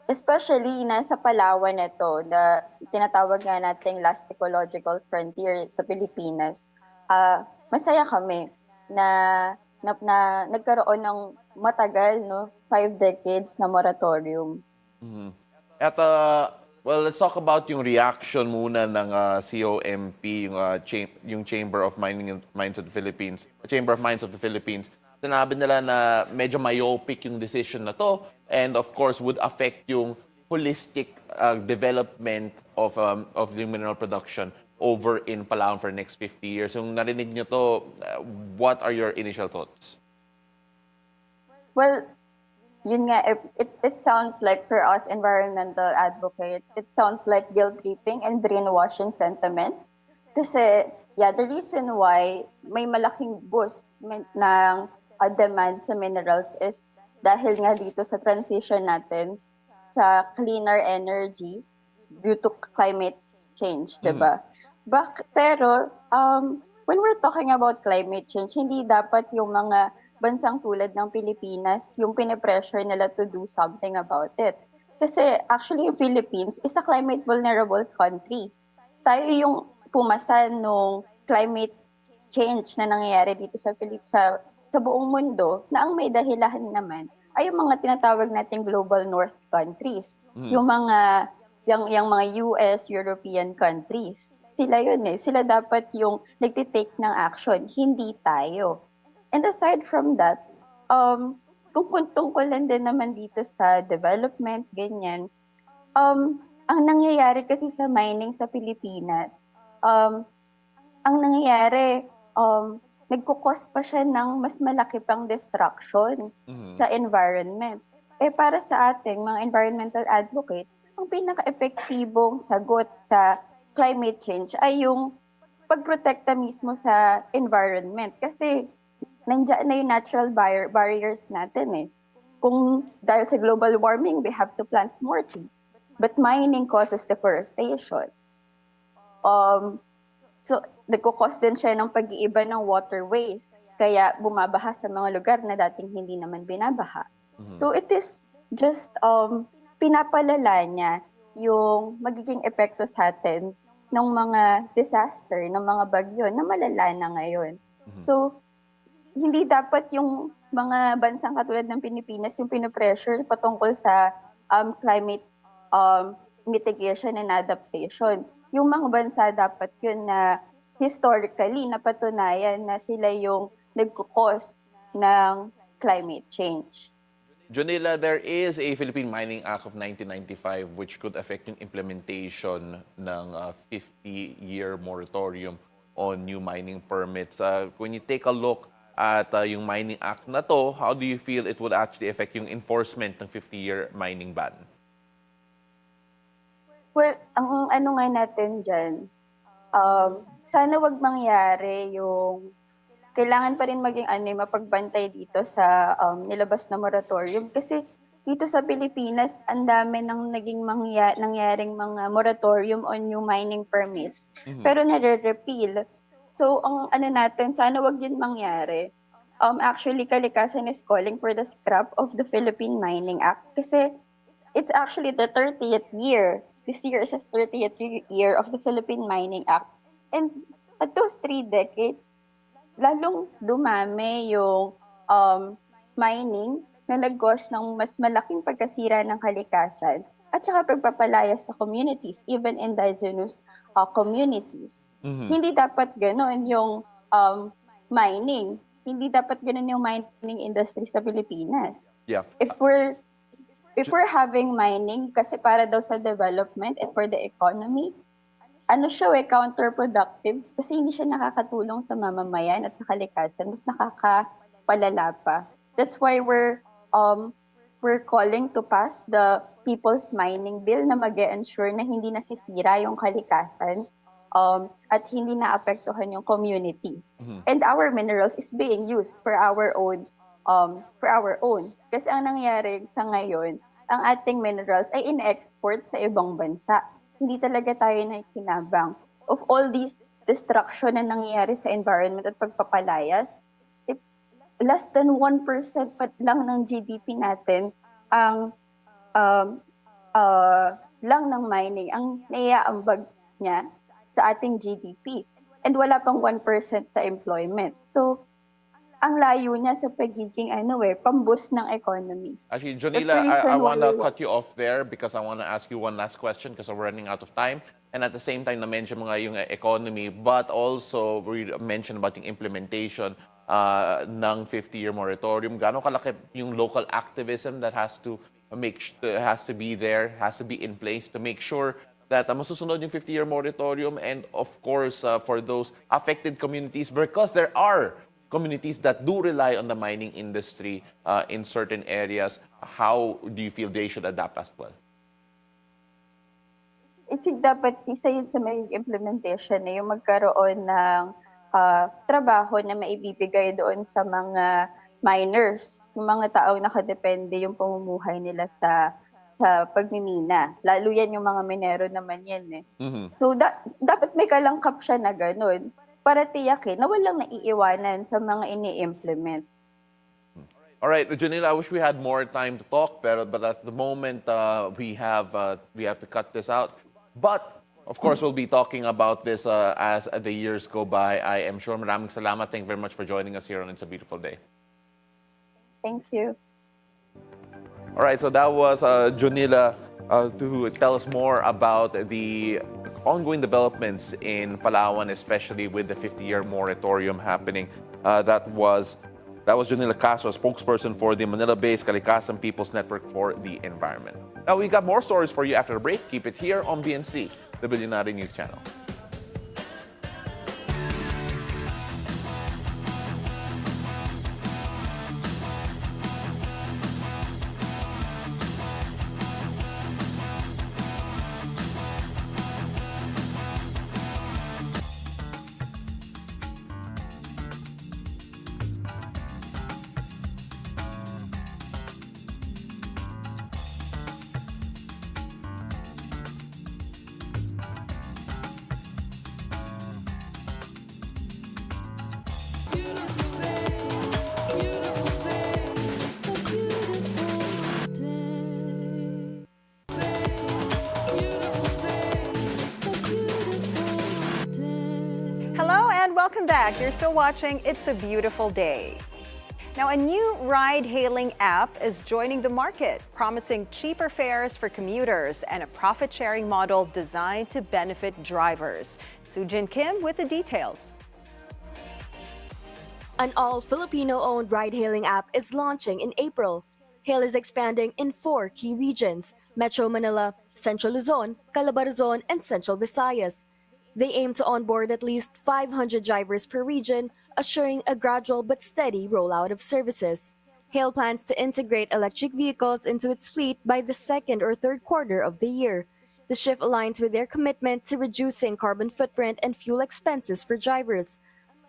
Speaker 14: especially nasa Palawan na to, na tinatawag nga nating last ecological frontier sa Pilipinas, masaya kami na nagkaroon ng matagal, 5 decades na moratorium.
Speaker 3: Mm-hmm. At well, let's talk about yung reaction muna ng COMP, yung Chamber of Mines of the Philippines. sinabi nila na medyo myopic yung decision na to and of course would affect yung holistic development of the mineral production over in Palawan for the next 50 years. Yung narinig nyo to, what are your initial thoughts?
Speaker 14: Well, yun nga, it sounds like for us environmental advocates, it sounds like guilt tripping and brainwashing sentiment. Kasi, yeah, the reason why may malaking boost ng demand sa minerals is dahil nga dito sa transition natin sa cleaner energy due to climate change, diba? Pero, when we're talking about climate change, hindi dapat yung mga bansang tulad ng Pilipinas, yung pinipressure nila to do something about it. Kasi actually yung Philippines is a climate vulnerable country. Tayo yung pumasa nung climate change na nangyayari dito sa buong mundo na ang may dahilan naman ay yung mga tinatawag nating global north countries. Yung mga US, European countries. Sila yun eh. Sila dapat yung nagtitake ng action, hindi tayo. And aside from that, kung tungkol lang din naman dito sa development, ganyan, ang nangyayari kasi sa mining sa Pilipinas, ang nangyayari, nagkukos pa siya ng mas malaki pang destruction sa environment. Eh para sa ating mga environmental advocate, ang pinaka-epektibong sagot sa climate change ay yung pagprotekta mismo sa environment. Kasi nandiyan na yung natural barriers natin eh. Kung dahil sa global warming, we have to plant more trees. But mining causes deforestation. So, nagkukos din siya ng pag-iiba ng waterways. Kaya bumabaha sa mga lugar na dating hindi naman binabaha. So, it is just pinapalala niya yung magiging epekto sa atin ng mga disaster, ng mga bagyo na malala na ngayon. So, hindi dapat yung mga bansang katulad ng Pilipinas yung pinopressure patungkol sa climate mitigation and adaptation. Yung mga bansa dapat yun na historically napatunayan na sila yung nagkukos ng climate change.
Speaker 3: Jonila, there is a Philippine Mining Act of 1995 which could affect yung implementation ng 50-year moratorium on new mining permits. When you take a look at yung Mining Act na to, how do you feel it would actually affect yung enforcement ng 50-year mining ban?
Speaker 14: Well, ang ano nga natin dyan, sana wag mangyari yung kailangan pa rin maging mapagbantay dito sa nilabas na moratorium. Kasi dito sa Pilipinas, ang dami ng nangyaring mga moratorium on new mining permits. Pero nare-repeal. So, ang natin, sana wag yun mangyari. Actually, Kalikasan is calling for the scrap of the Philippine Mining Act kasi it's actually the 30th year. This year is the 30th year of the Philippine Mining Act. And at those 3 decades, lalong dumami yung mining na nag-cause ng mas malaking pagkasira ng kalikasan at saka pagpapalayas sa communities, even indigenous communities. Hindi dapat gano'n yung mining. Hindi dapat gano'n yung mining industry sa Pilipinas.
Speaker 3: Yeah.
Speaker 14: If we're having mining kasi para daw sa development and for the economy, counterproductive kasi hindi siya nakakatulong sa mamamayan at sa kalikasan, mas nakakapalala pa. That's why we're calling to pass the People's Mining Bill na mag-ensure na hindi nasisira yung kalikasan at hindi naapektuhan yung communities. And our minerals is being used for our own. Kasi ang nangyari sa ngayon, ang ating minerals ay in-export sa ibang bansa. Hindi talaga tayo nakikinabang. Of all these destruction na nangyayari sa environment at pagpapalayas, less than 1% pa lang ng GDP natin ang lang ng mining ang naiaambag niya sa ating GDP. And wala pang 1% sa employment. So, ang layo niya sa pagiging pamboost ng economy.
Speaker 3: Actually, Jonila, I want to cut you off there because I want to ask you one last question because we're running out of time. And at the same time, na-mention mo nga yung economy, but also we mentioned about yung implementation ng 50-year moratorium? Gaano kalaki yung local activism that has to be there, has to be in place to make sure that masusunod yung 50-year moratorium, and of course for those affected communities, because there are communities that do rely on the mining industry in certain areas, how do you feel they should adapt as well?
Speaker 14: I think dapat isa yun sa may implementation na yung magkaroon ng trabaho na maibibigay doon sa mga miners, yung mga taong nakadepende yung pamumuhay nila sa pagmimina. Lalo yan yung mga minero naman yan eh. So dapat may kalangkap siya na ganun para tiyakin na walang naiiwanan sa mga ini-implement.
Speaker 3: All right, Jonila, I wish we had more time to talk, but at the moment we have to cut this out. But of course, we'll be talking about this as the years go by. I am sure. Maraming salamat. Thank you very much for joining us here on It's a Beautiful Day.
Speaker 14: Thank you.
Speaker 3: All right, so that was Jonila to tell us more about the ongoing developments in Palawan, especially with the 50-year moratorium happening. That was Jonila Castro, spokesperson for the Manila-based Kalikasan People's Network for the Environment. Now, we got more stories for you after the break. Keep it here on BNC, the Bilyonaryo News Channel.
Speaker 2: Hello and welcome back. You're still watching It's a Beautiful Day. Now, a new ride-hailing app is joining the market, promising cheaper fares for commuters and a profit-sharing model designed to benefit drivers. Sujin Kim with the details.
Speaker 1: An all-Filipino-owned ride-hailing app is launching in April. Hail is expanding in 4 key regions: Metro Manila, Central Luzon, Calabarzon, and Central Visayas. They aim to onboard at least 500 drivers per region, assuring a gradual but steady rollout of services. Hail plans to integrate electric vehicles into its fleet by the second or third quarter of the year. The shift aligns with their commitment to reducing carbon footprint and fuel expenses for drivers.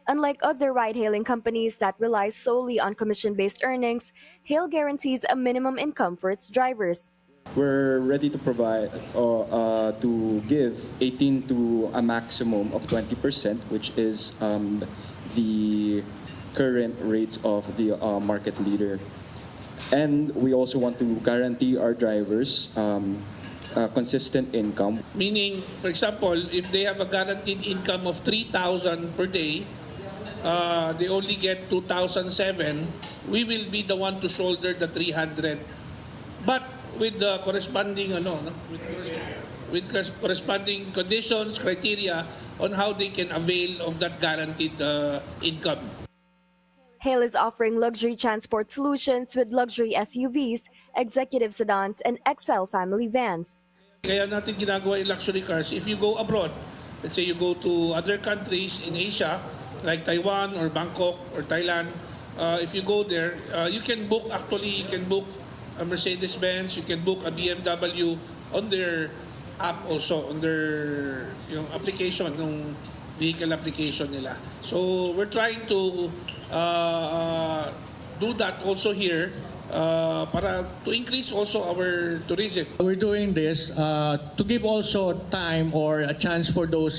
Speaker 1: Unlike other ride-hailing companies that rely solely on commission-based earnings, Hail guarantees a minimum income for its drivers.
Speaker 15: We're ready to provide to give 18 to a maximum of 20%, which is the current rates of the market leader. And we also want to guarantee our drivers consistent income.
Speaker 16: Meaning, for example, if they have a guaranteed income of 3,000 per day, they only get 2,007, we will be the one to shoulder the 300. But with the corresponding with corresponding conditions, criteria on how they can avail of that guaranteed income.
Speaker 1: Hail is offering luxury transport solutions with luxury SUVs, executive sedans, and XL family vans.
Speaker 16: Kaya natin ginagawa yung luxury cars. If you go abroad, let's say you go to other countries in Asia, like Taiwan or Bangkok or Thailand, if you go there, you can book a Mercedes-Benz, you can book a BMW on their app also, on their application, yung vehicle application nila. So we're trying to do that also here para to increase also our tourism.
Speaker 17: We're doing this to give also time or a chance for those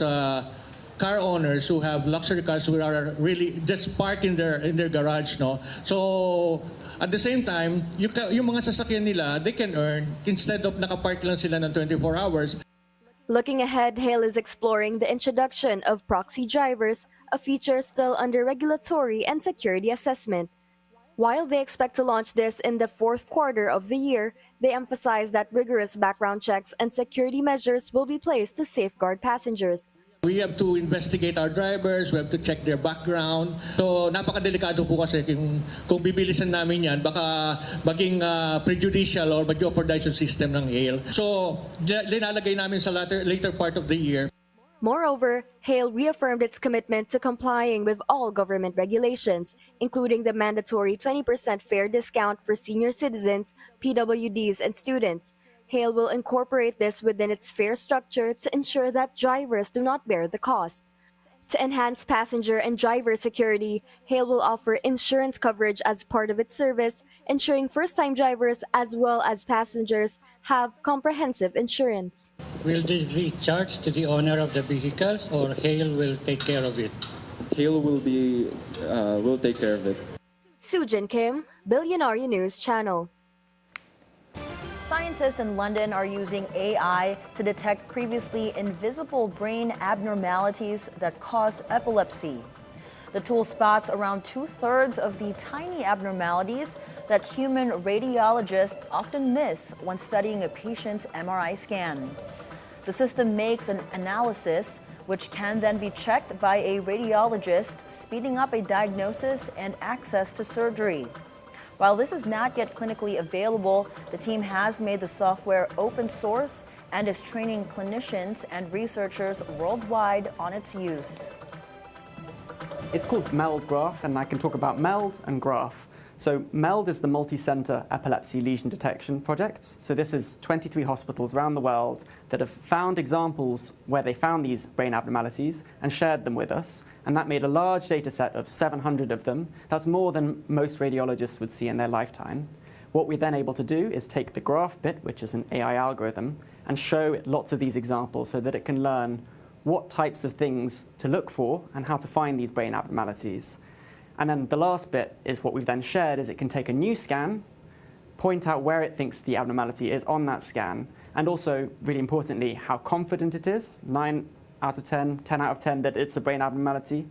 Speaker 17: car owners who have luxury cars who are really just parked in their garage, no? So at the same time, yung mga sasakyan nila, they can earn instead of nakapark lang sila ng 24 hours.
Speaker 1: Looking ahead, Hail is exploring the introduction of proxy drivers, a feature still under regulatory and security assessment. While they expect to launch this in the fourth quarter of the year, they emphasize that rigorous background checks and security measures will be placed to safeguard passengers.
Speaker 17: We have to investigate our drivers, we have to check their background. So napakadelikado po kasi kung bibilisan namin yan, baka maging prejudicial or ma-jeopardize yung system ng HAIL. So linalagay namin sa later part of the year.
Speaker 1: Moreover, HAIL reaffirmed its commitment to complying with all government regulations, including the mandatory 20% fare discount for senior citizens, PWDs, and students. HAIL will incorporate this within its fare structure to ensure that drivers do not bear the cost. To enhance passenger and driver security, HAIL will offer insurance coverage as part of its service, ensuring first-time drivers as well as passengers have comprehensive insurance.
Speaker 18: Will this be charged to the owner of the vehicles, or HAIL will take care of it?
Speaker 15: HAIL will take care of it.
Speaker 1: Sujin Kim, Bilyonaryo News Channel.
Speaker 4: Scientists in London are using AI to detect previously invisible brain abnormalities that cause epilepsy. The tool spots around 2/3 of the tiny abnormalities that human radiologists often miss when studying a patient's MRI scan. The system makes an analysis which can then be checked by a radiologist, speeding up a diagnosis and access to surgery. While this is not yet clinically available, the team has made the software open source and is training clinicians and researchers worldwide on its use.
Speaker 19: It's called MELD Graph, and I can talk about MELD and Graph. So MELD is the multi-center epilepsy lesion detection project. So this is 23 hospitals around the world that have found examples where they found these brain abnormalities and shared them with us. And that made a large data set of 700 of them. That's more than most radiologists would see in their lifetime. What we're then able to do is take the graph bit, which is an AI algorithm, and show it lots of these examples so that it can learn what types of things to look for and how to find these brain abnormalities. And then the last bit is what we've then shared is it can take a new scan, point out where it thinks the abnormality is on that scan, and also, really importantly, how confident it is, 9 out of 10, 10 out of 10, that it's a brain abnormality.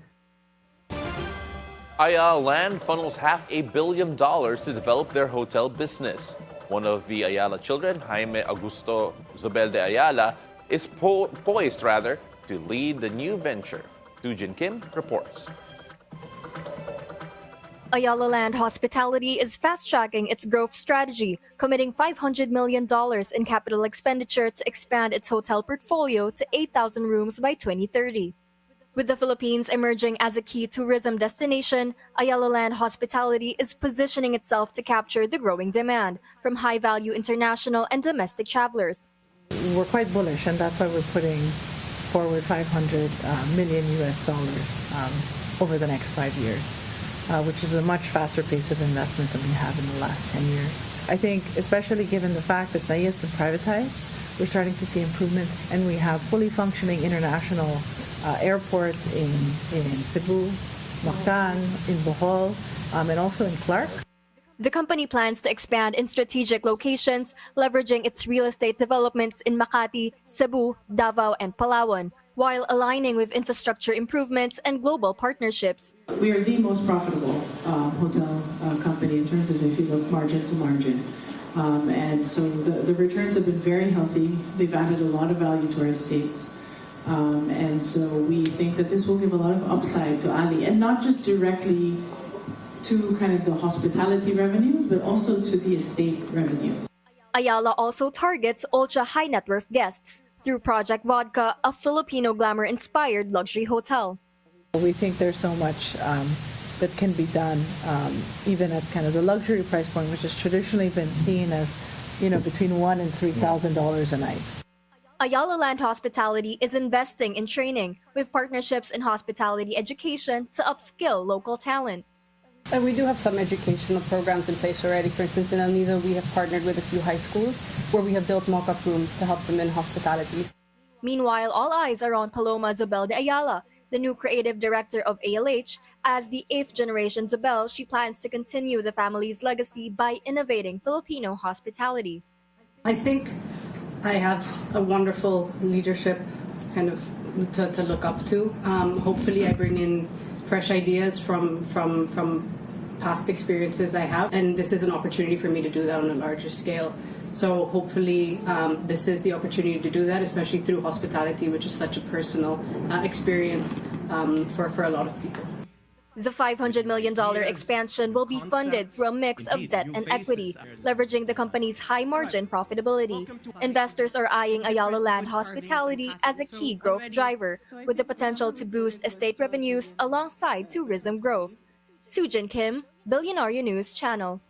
Speaker 3: Ayala Land funnels $500 million to develop their hotel business. One of the Ayala children, Jaime Augusto Zobel de Ayala, is poised to lead the new venture. Sujin Kim reports.
Speaker 1: Ayala Land Hospitality is fast-tracking its growth strategy, committing $500 million in capital expenditure to expand its hotel portfolio to 8,000 rooms by 2030. With the Philippines emerging as a key tourism destination, Ayala Land Hospitality is positioning itself to capture the growing demand from high-value international and domestic travelers.
Speaker 20: We're quite bullish, and that's why we're putting forward $500 million over the next 5 years. Which is a much faster pace of investment than we have in the last 10 years. I think, especially given the fact that NAIA has been privatized, we're starting to see improvements, and we have fully functioning international airports in Cebu, Mactan, in Bohol, and also in Clark.
Speaker 1: The company plans to expand in strategic locations, leveraging its real estate developments in Makati, Cebu, Davao, and Palawan, while aligning with infrastructure improvements and global partnerships.
Speaker 20: We are the most profitable hotel company in terms of, if you look margin to margin. And so the returns have been very healthy. They've added a lot of value to our estates. And so we think that this will give a lot of upside to Ali, and not just directly to kind of the hospitality revenues, but also to the estate revenues.
Speaker 1: Ayala also targets ultra-high net worth guests through Project Vodka, a Filipino glamour-inspired luxury hotel.
Speaker 20: We think there's so much that can be done, even at kind of the luxury price point, which has traditionally been seen as, between $1,000 and $3,000 a night.
Speaker 1: Ayala Land Hospitality is investing in training with partnerships in hospitality education to upskill local talent.
Speaker 21: And we do have some educational programs in place already. For instance, in El Nido, we have partnered with a few high schools where we have built mock-up rooms to help them in hospitality.
Speaker 1: Meanwhile, all eyes are on Paloma Zobel de Ayala, the new creative director of ALH. As the 8th generation Zobel, she plans to continue the family's legacy by innovating Filipino hospitality.
Speaker 21: I think I have a wonderful leadership kind of to look up to. Hopefully I bring in fresh ideas from past experiences I have, and this is an opportunity for me to do that on a larger scale. So hopefully this is the opportunity to do that, especially through hospitality, which is such a personal experience for a lot of people.
Speaker 1: The $500 million expansion will be funded through a mix of debt and equity, leveraging the company's high-margin profitability. Investors are eyeing Ayala Land Hospitality as a key growth driver, with the potential to boost estate revenues alongside tourism growth. Sujin Kim, Bilyonaryo News Channel.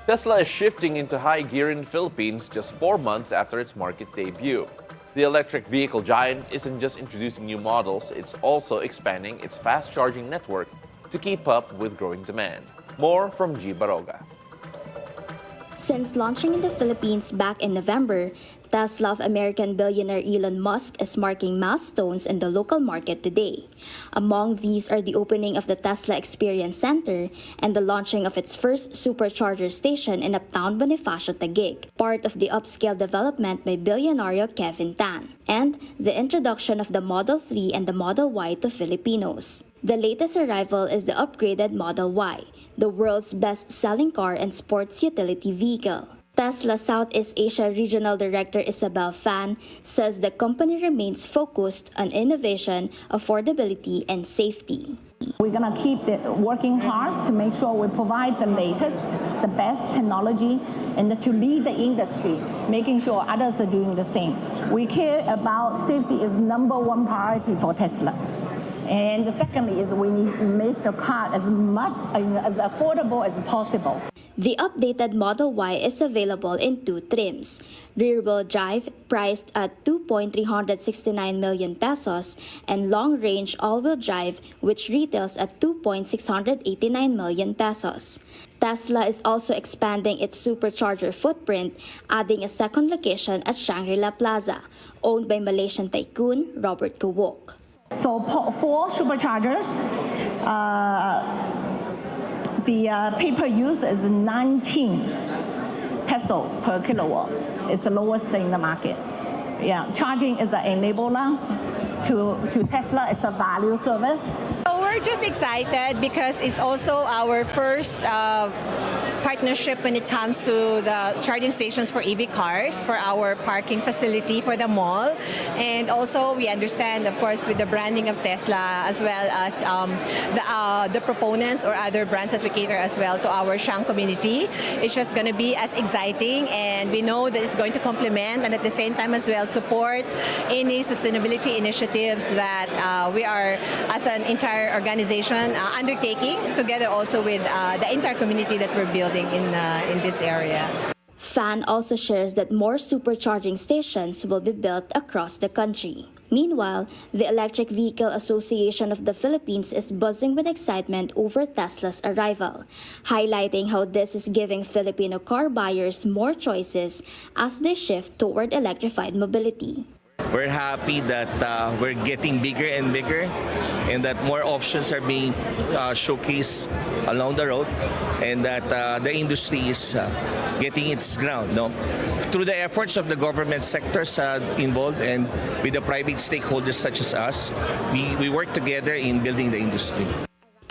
Speaker 3: Tesla is shifting into high gear in the Philippines just 4 months after its market debut. The electric vehicle giant isn't just introducing new models, it's also expanding its fast-charging network to keep up with growing demand. More from G. Baroga.
Speaker 5: Since launching in the Philippines back in November, Tesla of American billionaire Elon Musk is marking milestones in the local market today. Among these are the opening of the Tesla Experience Center and the launching of its first supercharger station in Uptown Bonifacio, Taguig, part of the upscale development by Bilyonaryo Kevin Tan, and the introduction of the Model 3 and the Model Y to Filipinos. The latest arrival is the upgraded Model Y, the world's best-selling car and sports utility vehicle. Tesla Southeast Asia Regional Director Isabel Fan says the company remains focused on innovation, affordability, and safety.
Speaker 22: We're going to keep working hard to make sure we provide the latest, the best technology, and to lead the industry, making sure others are doing the same. We care about safety is #1 priority for Tesla. And secondly is we need to make the car as affordable as possible.
Speaker 5: The updated Model Y is available in 2 trims. Rear-wheel drive, priced at 2.369 million pesos, and long-range all-wheel drive, which retails at 2.689 million pesos. Tesla is also expanding its supercharger footprint, adding a second location at Shangri-La Plaza, owned by Malaysian tycoon Robert Kuwok.
Speaker 22: So 4 superchargers. The pay-per-use is 19 peso per kilowatt. It's the lowest in the market. Yeah, charging is an enabler to Tesla. It's a value service.
Speaker 23: So we're just excited because it's also our first partnership when it comes to the charging stations for EV cars for our parking facility for the mall. And also we understand, of course, with the branding of Tesla as well as the proponents or other brands that we cater as well to our Shang community. It's just going to be as exciting, and we know that it's going to complement and at the same time as well support any sustainability initiatives that we are as an entire organization undertaking together also with the entire community that we're building in this area.
Speaker 5: Fan also shares that more supercharging stations will be built across the country. Meanwhile, the Electric Vehicle Association of the Philippines is buzzing with excitement over Tesla's arrival, highlighting how this is giving Filipino car buyers more choices as they shift toward electrified mobility.
Speaker 24: We're happy that we're getting bigger and bigger and that more options are being showcased along the road and that the industry is getting its ground. No? Through the efforts of the government sectors involved and with the private stakeholders such as us, we work together in building the industry.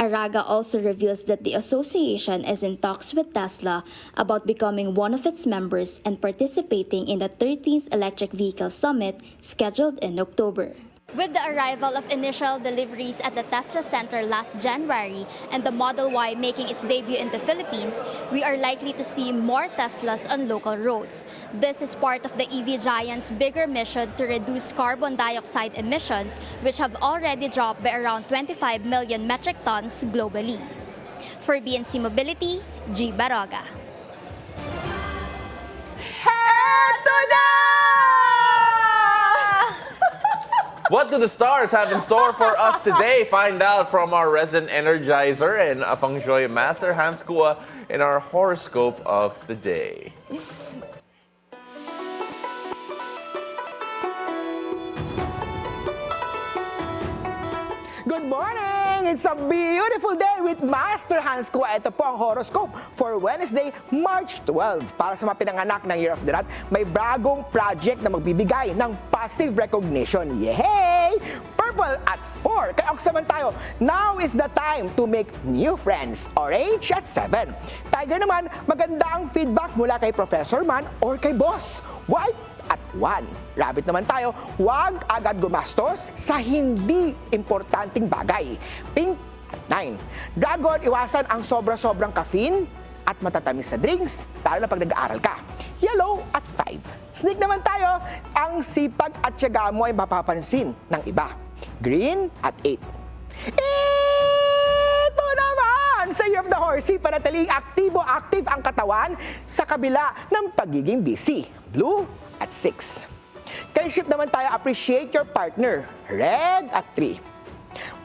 Speaker 5: Araga also reveals that the association is in talks with Tesla about becoming one of its members and participating in the 13th Electric Vehicle Summit scheduled in October.
Speaker 25: With the arrival of initial deliveries at the Tesla Center last January and the Model Y making its debut in the Philippines, we are likely to see more Teslas on local roads. This is part of the EV giant's bigger mission to reduce carbon dioxide emissions, which have already dropped by around 25 million metric tons globally. For BNC Mobility, G. Baroga.
Speaker 3: What do the stars have in store for us today? Find out from our resident energizer and a feng shui master, Hans Kua, in our horoscope of the day.
Speaker 2: Good morning!
Speaker 6: it's a beautiful day with Master Hans Kua. Ito po ang horoscope for Wednesday, March 12. Para sa mga pinanganak ng Year of the Rat, may bagong project na magbibigay ng positive recognition. Yay! Purple at 4. Kaya oksaman tayo. Now is the time to make new friends. Orange at 7. Tiger naman, maganda ang feedback mula kay Professor Man or kay Boss. White at 1. Rabbit naman tayo, huwag agad gumastos sa hindi importanteng bagay. Pink at 9. Dragon, iwasan ang sobra-sobrang caffeine at matatamis sa drinks, lalo na pag nag-aaral ka. Yellow at 5. Snake naman tayo, ang sipag at tiyaga mo ay mapapansin ng iba. Green at 8. Ito naman sa Year of the Horsey, panatiling aktibo-active ang katawan sa kabila ng pagiging busy. Blue at 6. Kay ship naman tayo, appreciate your partner. Red at 3.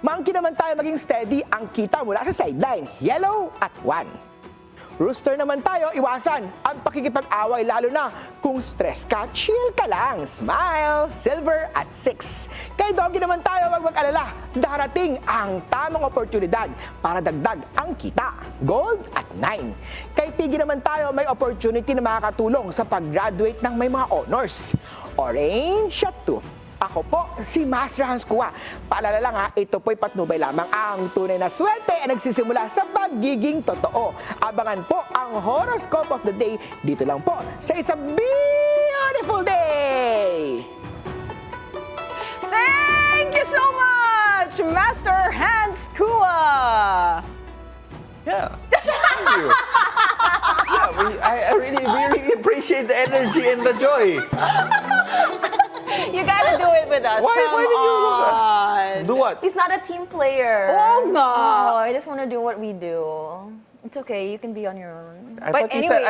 Speaker 6: Monkey naman tayo, maging steady ang kita mula sa sideline. Yellow at 1. Rooster naman tayo, iwasan ang pakikipag-away lalo na kung stress ka, chill ka lang. Smile. Silver at 6. Kay Doggy naman tayo, wag mag-alala. Darating ang tamang oportunidad para dagdag ang kita. Gold at 9. Kay Piggy naman tayo, may opportunity na makakatulong sa pag-graduate ng may mga honors. Orange at 2. Ako po, si Master Hans Kua. Paalala lang ha, ito po'y patnubay lamang. Ang tunay na swerte ay nagsisimula sa pagiging totoo. Abangan po ang horoscope of the day dito lang po sa It's a Beautiful Day!
Speaker 2: Thank you so much, Master Hans Kua!
Speaker 3: Yeah. Thank you. Yeah, I really appreciate the energy and the joy.
Speaker 2: You gotta do it with us.
Speaker 3: Why did you
Speaker 2: on.
Speaker 3: do what?
Speaker 4: He's not a team player.
Speaker 2: Oo nga.
Speaker 4: No, I just want to do what we do. It's okay, you can be on your own.
Speaker 3: I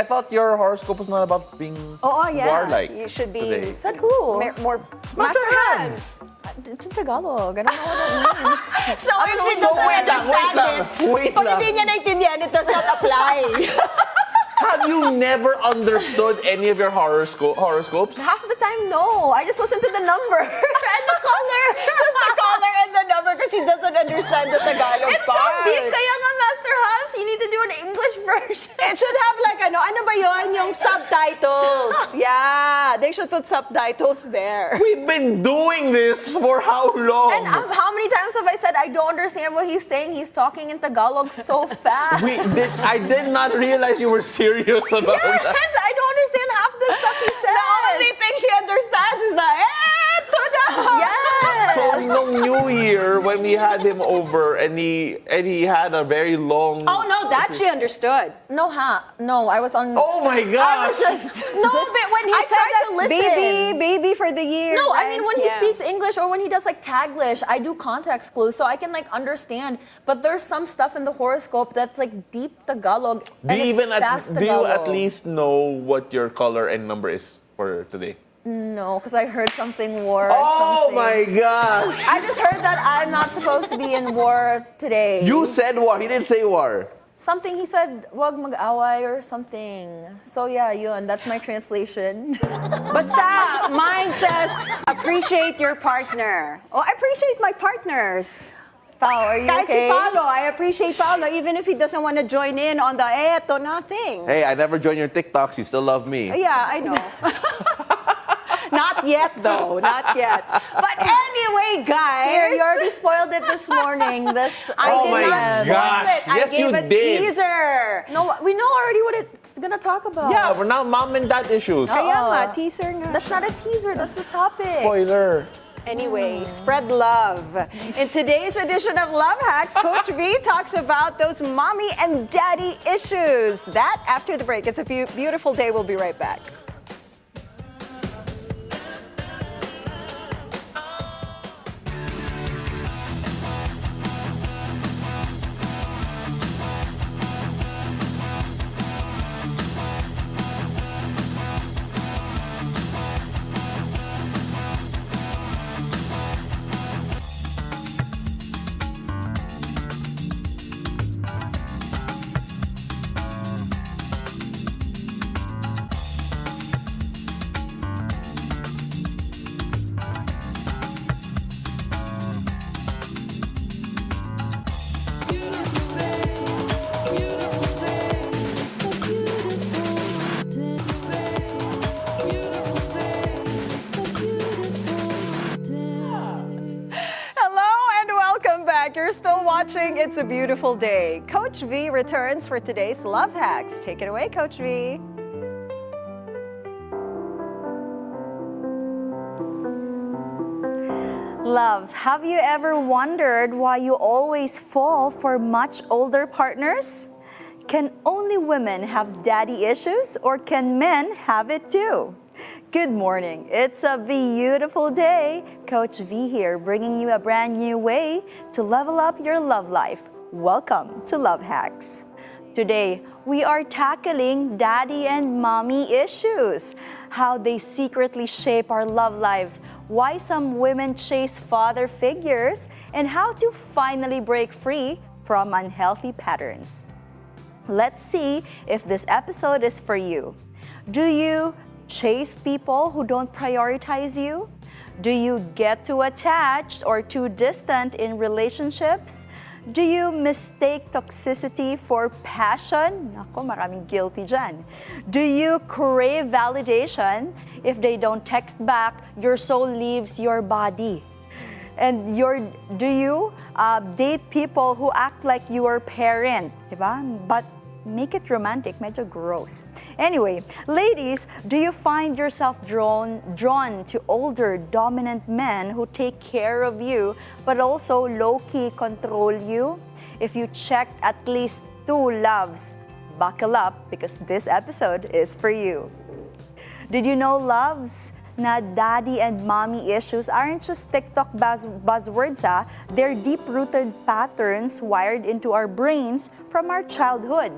Speaker 3: thought your horoscope was not about being warlike.
Speaker 2: You should be
Speaker 3: today.
Speaker 4: Said who?
Speaker 2: more
Speaker 4: Master Hans. It's in Tagalog. I don't know what that means.
Speaker 2: So if she doesn't understand it, pag hindi niya naintindihan, it does not apply.
Speaker 3: Have you never understood any of your horoscopes?
Speaker 4: Half the time, no. I just listen to the number and the color.
Speaker 2: Just the color and the number because she doesn't understand the Tagalog
Speaker 4: It's
Speaker 2: part.
Speaker 4: so deep. Kaya nga, Master Hans, you need to do an English version.
Speaker 2: It should have like ano ba yun? Yung subtitles. Yeah, they should put subtitles there.
Speaker 3: We've been doing this for how long?
Speaker 4: And how many times have I said I don't understand what he's saying? He's talking in Tagalog so fast.
Speaker 3: I did not realize you were serious about
Speaker 4: Yes,
Speaker 3: that.
Speaker 4: I don't understand half the stuff he says.
Speaker 2: The only thing she understands is the eto na.
Speaker 4: Yes.
Speaker 3: So nung New Year, when we had him over and he had a very long.
Speaker 2: Oh no, that she understood.
Speaker 4: No, no, I was on.
Speaker 3: Oh my
Speaker 4: I
Speaker 3: gosh!
Speaker 4: was just
Speaker 2: No, but when he
Speaker 4: I
Speaker 2: said
Speaker 4: tried
Speaker 2: that
Speaker 4: to listen.
Speaker 2: baby for the year.
Speaker 4: No, I mean when he
Speaker 2: yeah.
Speaker 4: speaks English or when he does like Taglish, I do context clues so I can like understand. But there's some stuff in the horoscope that's like deep Tagalog and it's fast
Speaker 3: do you
Speaker 4: Tagalog.
Speaker 3: at least know what your color and number is for today?
Speaker 4: No, because I heard something war.
Speaker 3: Oh
Speaker 4: something.
Speaker 3: my gosh!
Speaker 4: I just heard that I'm not supposed to be in war today.
Speaker 3: You said war. He didn't say war.
Speaker 4: Something he said, wag mag-away or something. So yeah, yun. That's my translation.
Speaker 2: Basta, mine says, appreciate your partner. Oh, I appreciate my partners.
Speaker 4: Pao, are you
Speaker 2: Kahit
Speaker 4: okay?
Speaker 2: si Paolo, I appreciate Paolo, even if he doesn't want to join in on the eto nothing.
Speaker 3: Hey, I never joined your TikToks. You still love me.
Speaker 2: Yeah, I know. Not yet, though. Not yet. But anyway, guys.
Speaker 4: Here, you already spoiled it this morning. This
Speaker 2: I did
Speaker 3: my
Speaker 2: not spoil
Speaker 3: gosh.
Speaker 2: it. I
Speaker 3: Yes,
Speaker 2: gave
Speaker 3: you
Speaker 2: a
Speaker 3: did.
Speaker 2: teaser.
Speaker 4: No, we know already what it's gonna talk about.
Speaker 3: Yeah, we're now mom and dad issues.
Speaker 2: Kaya nga, teaser nga.
Speaker 4: That's not a teaser. That's the topic.
Speaker 3: Spoiler.
Speaker 2: Anyway, spread love. In today's edition of Love Hacks, Coach Vee talks about those mommy and daddy issues. That after the break. It's a beautiful day. We'll be right back. watching It's a Beautiful Day. Coach Vee returns for today's Love Hacks. Take it away, Coach Vee.
Speaker 8: Loves, have you ever wondered why you always fall for much older partners? Can only women have daddy issues, or can men have it too? Good morning. It's a beautiful day. Coach Vee here, bringing you a brand new way to level up your love life. Welcome to Love Hacks. Today, we are tackling daddy and mommy issues, how they secretly shape our love lives, why some women chase father figures, and how to finally break free from unhealthy patterns. Let's see if this episode is for you. Do you chase people who don't prioritize you? Do you get too attached or too distant in relationships? Do you mistake toxicity for passion? Nako, maraming guilty dyan. Do you crave validation? If they don't text back, your soul leaves your body. And do you date people who act like your parent? Diba? But make it romantic, medyo gross. Anyway, ladies, do you find yourself drawn to older, dominant men who take care of you, but also low-key control you? If you checked at least 2 loves, buckle up because this episode is for you. Did you know, loves, na daddy and mommy issues aren't just TikTok buzzwords, ha? They're deep-rooted patterns wired into our brains from our childhood.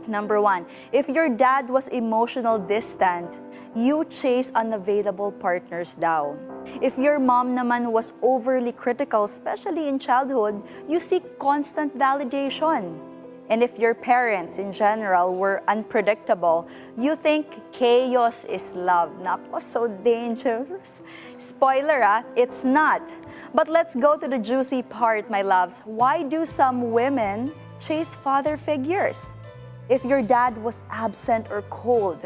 Speaker 8: Number 1, if your dad was emotional distant, you chase unavailable partners daw. If your mom naman was overly critical, especially in childhood, you seek constant validation. And if your parents in general were unpredictable, you think chaos is love. Nako, so dangerous. Spoiler, it's not. But let's go to the juicy part, my loves. Why do some women chase father figures? If your dad was absent or cold,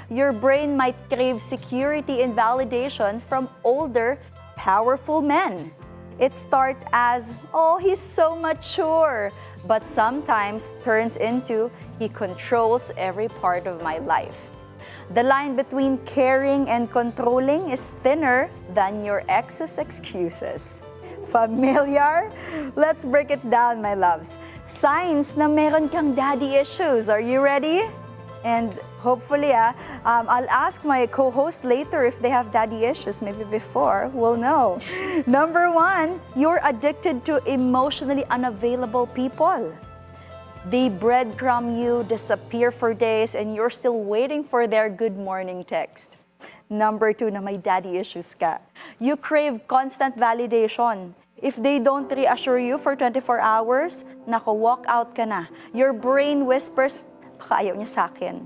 Speaker 8: your brain might crave security and validation from older, powerful men. It starts as, oh, he's so mature, but sometimes turns into, he controls every part of my life. The line between caring and controlling is thinner than your ex's excuses. Familiar? Let's break it down, my loves. Signs na meron kang daddy issues. Are you ready? And hopefully, I'll ask my co-host later if they have daddy issues. Maybe before, we'll know. Number 1, you're addicted to emotionally unavailable people. They breadcrumb you, disappear for days, and you're still waiting for their good morning text. Number 2, na may daddy issues ka. You crave constant validation. If they don't reassure you for 24 hours, nako, walk out ka na. Your brain whispers, baka ayaw niya sa akin.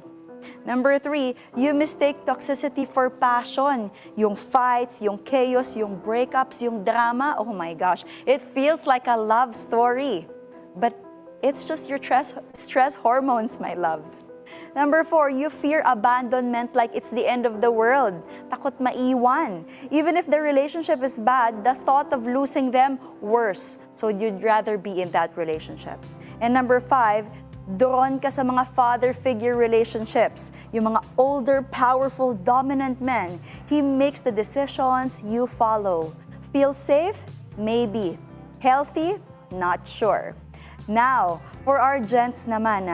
Speaker 8: Number 3, you mistake toxicity for passion. Yung fights, yung chaos, yung breakups, yung drama, oh my gosh, it feels like a love story. But it's just your stress hormones, my loves. Number 4, you fear abandonment like it's the end of the world. Takot maiwan. Even if the relationship is bad, the thought of losing them, worse. So you'd rather be in that relationship. And number 5, drawn ka sa mga father figure relationships. Yung mga older, powerful, dominant men. He makes the decisions, you follow. Feel safe? Maybe. Healthy? Not sure. Now, for our gents naman,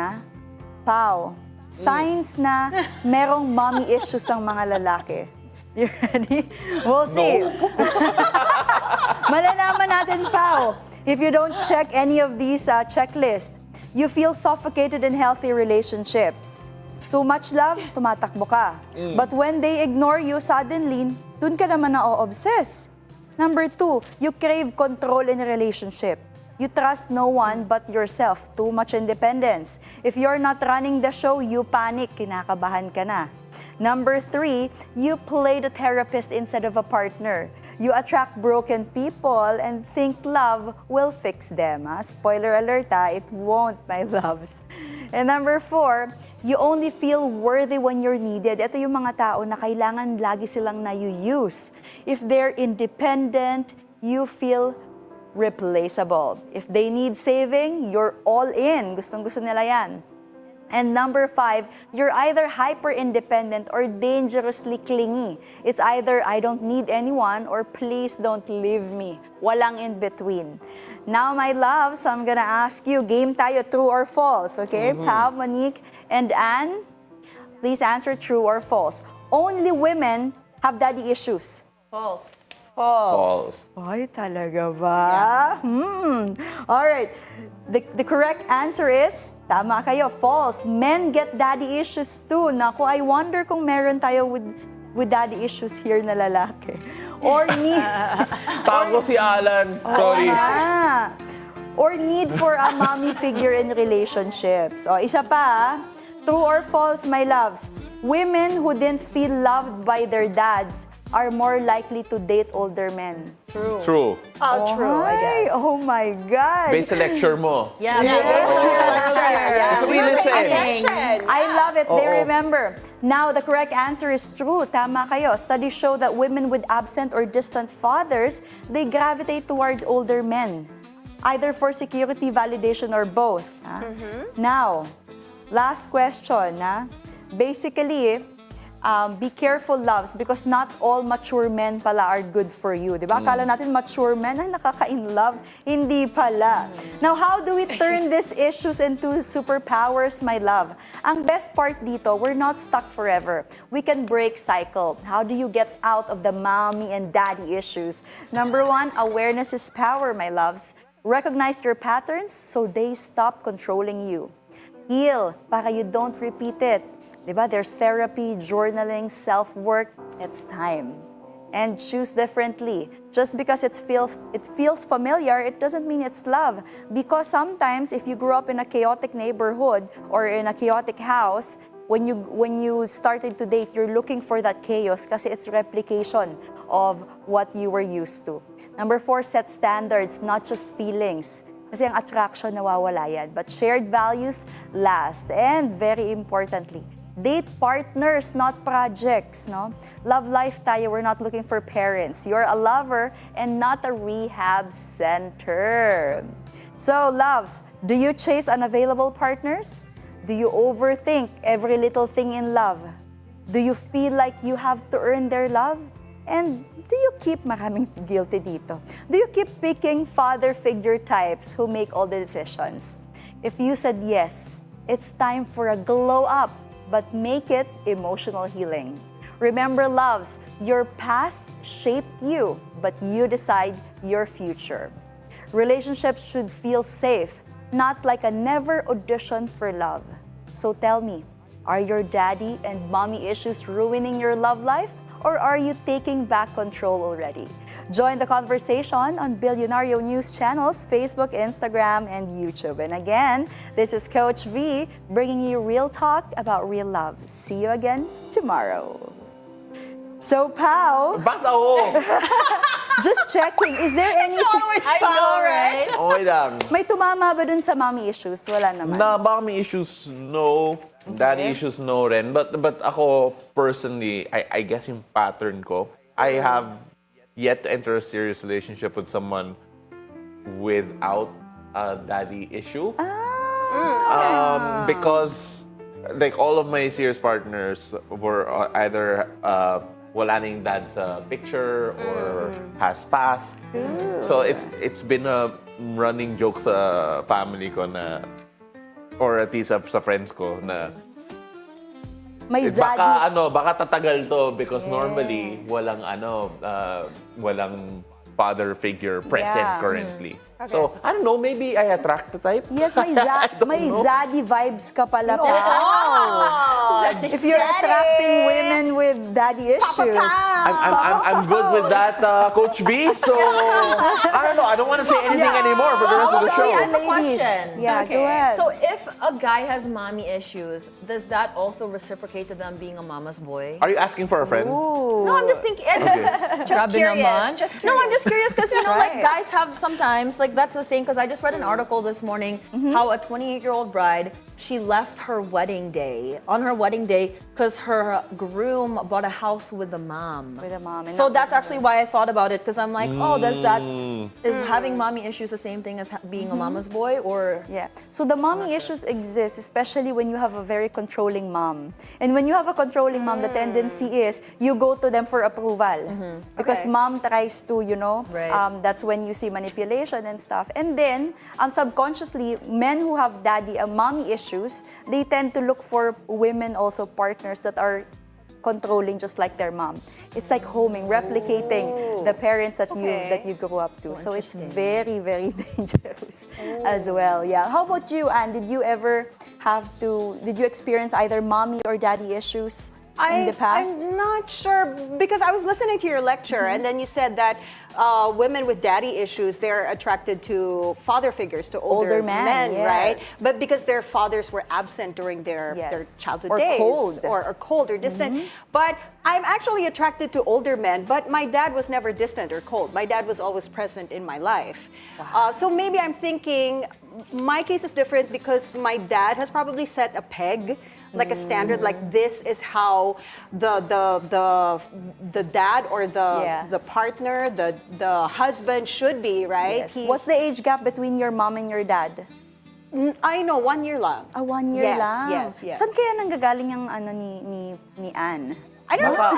Speaker 8: Pao, signs na merong mommy issues ang mga lalaki. You ready? We'll see. No. Malalaman natin, Pao. If you don't check any of these checklists, you feel suffocated in healthy relationships. Too much love, tumatakbo ka. But when they ignore you suddenly, dun ka naman na-obsess. Number 2, you crave control in a relationship. You trust no one but yourself. Too much independence. If you're not running the show, you panic. Kinakabahan ka na. Number 3, you play the therapist instead of a partner. You attract broken people and think love will fix them. Spoiler alert, it won't, my loves. And number 4, you only feel worthy when you're needed. Ito yung mga tao na kailangan lagi silang na-use. If they're independent, you feel replaceable. If they need saving, you're all in. Gustong-gusto nila yan. And number 5, you're either hyper-independent or dangerously clingy. It's either I don't need anyone or please don't leave me. Walang in between. Now, my loves, I'm gonna ask you, game tayo, true or false, okay? Pao, Monique, and Anne, please answer true or false. Only women have daddy issues.
Speaker 2: False.
Speaker 3: False.
Speaker 8: Ay, talaga ba? All right. The correct answer is, tama kayo, false. Men get daddy issues too. Naku, I wonder kung meron tayo with daddy issues here na lalaki. Or need...
Speaker 3: Tago si Alan. Sorry.
Speaker 8: Or need for a mommy figure in relationships. O, isa pa, true or false, my loves? Women who didn't feel loved by their dads are more likely to date older men.
Speaker 2: True.
Speaker 3: True.
Speaker 2: Oh, true, I guess.
Speaker 8: Oh my God.
Speaker 3: Based sa lecture mo.
Speaker 2: Yeah, we were paying attention.
Speaker 8: I love it. They remember. Now, the correct answer is true. Tama kayo. Studies show that women with absent or distant fathers, they gravitate toward older men, either for security, validation, or both. Now, last question. Basically, be careful, loves, because not all mature men pala are good for you. Diba? Akala natin mature men ay nakaka-in-love. Hindi pala. Now, how do we turn these issues into superpowers, my love? Ang best part dito, we're not stuck forever. We can break cycle. How do you get out of the mommy and daddy issues? Number 1, awareness is power, my loves. Recognize your patterns so they stop controlling you. Heal para you don't repeat it. Diba? There's therapy, journaling, self-work. It's time. And choose differently. Just because it feels familiar, it doesn't mean it's love. Because sometimes if you grew up in a chaotic neighborhood or in a chaotic house, when you started to date, you're looking for that chaos kasi it's replication of what you were used to. Number 4, set standards, not just feelings. Kasi ang attraction nawawala yan. But shared values last. And very importantly, date partners, not projects, no? Love life tayo, we're not looking for parents. You're a lover and not a rehab center. So, loves, do you chase unavailable partners? Do you overthink every little thing in love? Do you feel like you have to earn their love? And do you keep, maraming guilty dito, do you keep picking father figure types who make all the decisions? If you said yes, it's time for a glow up, but make it emotional healing. Remember, loves, your past shaped you, but you decide your future. Relationships should feel safe, not like a never audition for love. So tell me, are your daddy and mommy issues ruining your love life? Or are you taking back control already? Join the conversation on Bilyonaryo News channels, Facebook, Instagram, and YouTube. And again, this is Coach Vee bringing you real talk about real love. See you again tomorrow. So, Pao.
Speaker 3: Ba't ako?
Speaker 8: Just checking, is there any...
Speaker 2: It's always Pao, right?
Speaker 3: Okay lang.
Speaker 8: May tumama ba dun sa mommy issues? Wala naman.
Speaker 3: Na mommy issues, no. Daddy issues, no rin. But ako, personally, I guess yung pattern ko, I have yet to enter a serious relationship with someone without a daddy issue. Because, like, all of my serious partners were either wala ning dad's picture or has passed. So it's been a running joke sa family ko na, or at least sa friends ko na
Speaker 8: may
Speaker 3: baka tatagal to because normally walang father figure present currently.
Speaker 8: Okay.
Speaker 3: So, I don't know, maybe I attract the type.
Speaker 8: Yes, may zaddy vibes ka pala, Pao. If you're attracting women with daddy issues.
Speaker 3: I'm good with that, Coach Vee. So, I don't know. I don't want to say anything anymore for the rest of the show.
Speaker 4: I have a question.
Speaker 8: Yeah, go ahead.
Speaker 4: So if a guy has mommy issues, does that also reciprocate to them being a mama's boy?
Speaker 3: Are you asking for a friend?
Speaker 4: No, I'm just thinking.
Speaker 2: Just curious.
Speaker 4: No, I'm just curious because like guys have sometimes like that's the thing because I just read an article this morning how a 28-year-old bride she left her wedding day, on her wedding day, because her groom bought a house with the mom.
Speaker 8: With a mom. And
Speaker 4: So
Speaker 8: not
Speaker 4: that's
Speaker 8: with
Speaker 4: actually why I thought about it, because I'm like, oh, is
Speaker 8: Mm.
Speaker 4: having mommy issues the same thing as being a mama's boy, or?
Speaker 8: Yeah. So the mommy issues exist, especially when you have a very controlling mom. And when you have a controlling mom, the tendency is you go to them for approval. Because
Speaker 2: Okay.
Speaker 8: mom tries to,
Speaker 4: Right.
Speaker 8: that's when you see manipulation and stuff. And then, subconsciously, men who have mommy issues, they tend to look for women also, partners that are controlling just like their mom. It's like homing, replicating the parents that you grew up to. So it's very, very dangerous as well. Yeah. How about you, Anne? Did you experience either mommy or daddy issues in the past?
Speaker 2: I'm not sure, because I was listening to your lecture, and then you said that women with daddy issues, they're attracted to father figures, to older men,
Speaker 8: yes.
Speaker 2: right? But because their fathers were absent during their childhood
Speaker 8: Or
Speaker 2: days,
Speaker 8: cold.
Speaker 2: or cold or distant. But I'm actually attracted to older men, but my dad was never distant or cold. My dad was always present in my life. So maybe I'm thinking my case is different because my dad has probably set a peg, like a standard, like this is how the dad or the partner, the husband should be, right?
Speaker 8: Yes. What's the age gap between your mom and your dad?
Speaker 2: I know, 1 year lang.
Speaker 8: 1 year lang?
Speaker 2: Yes.
Speaker 8: Saan kaya nanggagaling ang ni Anne?
Speaker 2: I don't know.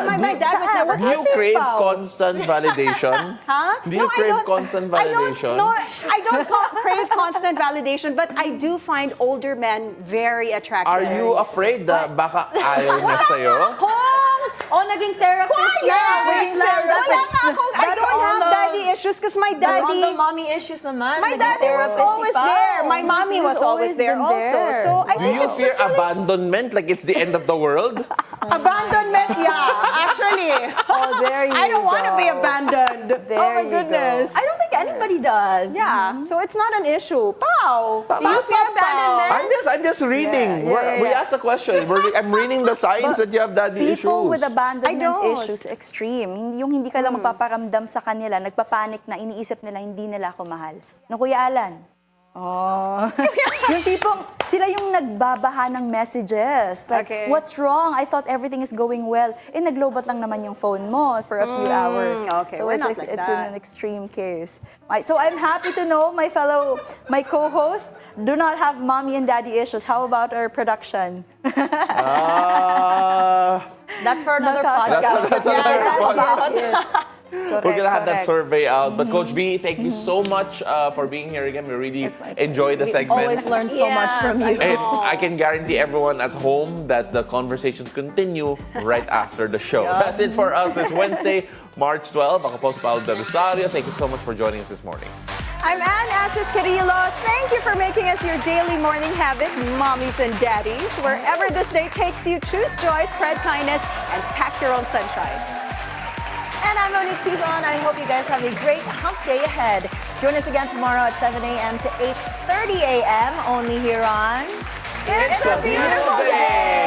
Speaker 2: But my dad was never.
Speaker 3: Do you crave constant validation?
Speaker 2: Huh?
Speaker 3: Do you crave constant validation?
Speaker 2: I don't crave constant validation, but I do find older men very attractive.
Speaker 3: Are you afraid na baka ayaw niya sa'yo?
Speaker 4: Naging therapist na. Wait lang.
Speaker 2: I don't have daddy issues because my daddy...
Speaker 4: That's on the mommy issues naman.
Speaker 2: My daddy was always there. My mommy was always there also. So I
Speaker 3: Do
Speaker 2: think
Speaker 3: you
Speaker 2: it's
Speaker 3: fear
Speaker 2: just really...
Speaker 3: abandonment like it's the end of the world?
Speaker 2: Abandonment, yeah. Actually.
Speaker 8: There you
Speaker 2: I don't want to be abandoned.
Speaker 8: There
Speaker 2: oh my
Speaker 8: you
Speaker 2: goodness.
Speaker 8: go.
Speaker 4: I don't think anybody does.
Speaker 2: Yeah. So it's not an issue. Pow.
Speaker 4: Do you fear abandonment?
Speaker 3: I'm just reading. We asked a question. I'm reading the signs that you have daddy issues.
Speaker 8: People with abandonment issues, extreme. Yung hindi ka lang mapaparamdam sa kanila, nagpapanik na, iniisip nila, hindi nila ako mahal. Na Kuya Alan. Yung tipong, sila yung nagbabaha ng messages. Like, what's wrong? I thought everything is going well. Naglobat lang naman yung phone mo for a few hours.
Speaker 2: Okay,
Speaker 8: so
Speaker 2: we're not like
Speaker 8: it's
Speaker 2: that.
Speaker 8: an extreme case. So I'm happy to know my co-host do not have mommy and daddy issues. How about our production?
Speaker 4: That's for another podcast.
Speaker 3: That's another podcast.
Speaker 8: Yes.
Speaker 3: We're going to have that survey out. But Coach Vee, thank you so much for being here again. We really enjoy the segment.
Speaker 4: Always learn so much from you.
Speaker 3: And I can guarantee everyone at home that the conversations continue right after the show. That's it for us this Wednesday, March 12. Ako po si Paolo del Rosario. Thank you so much for joining us this morning.
Speaker 2: I'm Anne Asis-Carilo. Thank you for making us your daily morning habit, mommies and daddies. Wherever this day takes you, choose joy, spread kindness, and pack your own sunshine.
Speaker 4: And I'm Monique Tuzon. I hope you guys have a great hump day ahead. Join us again tomorrow at 7 a.m. to 8:30 a.m. only here on
Speaker 2: It's a Beautiful Day.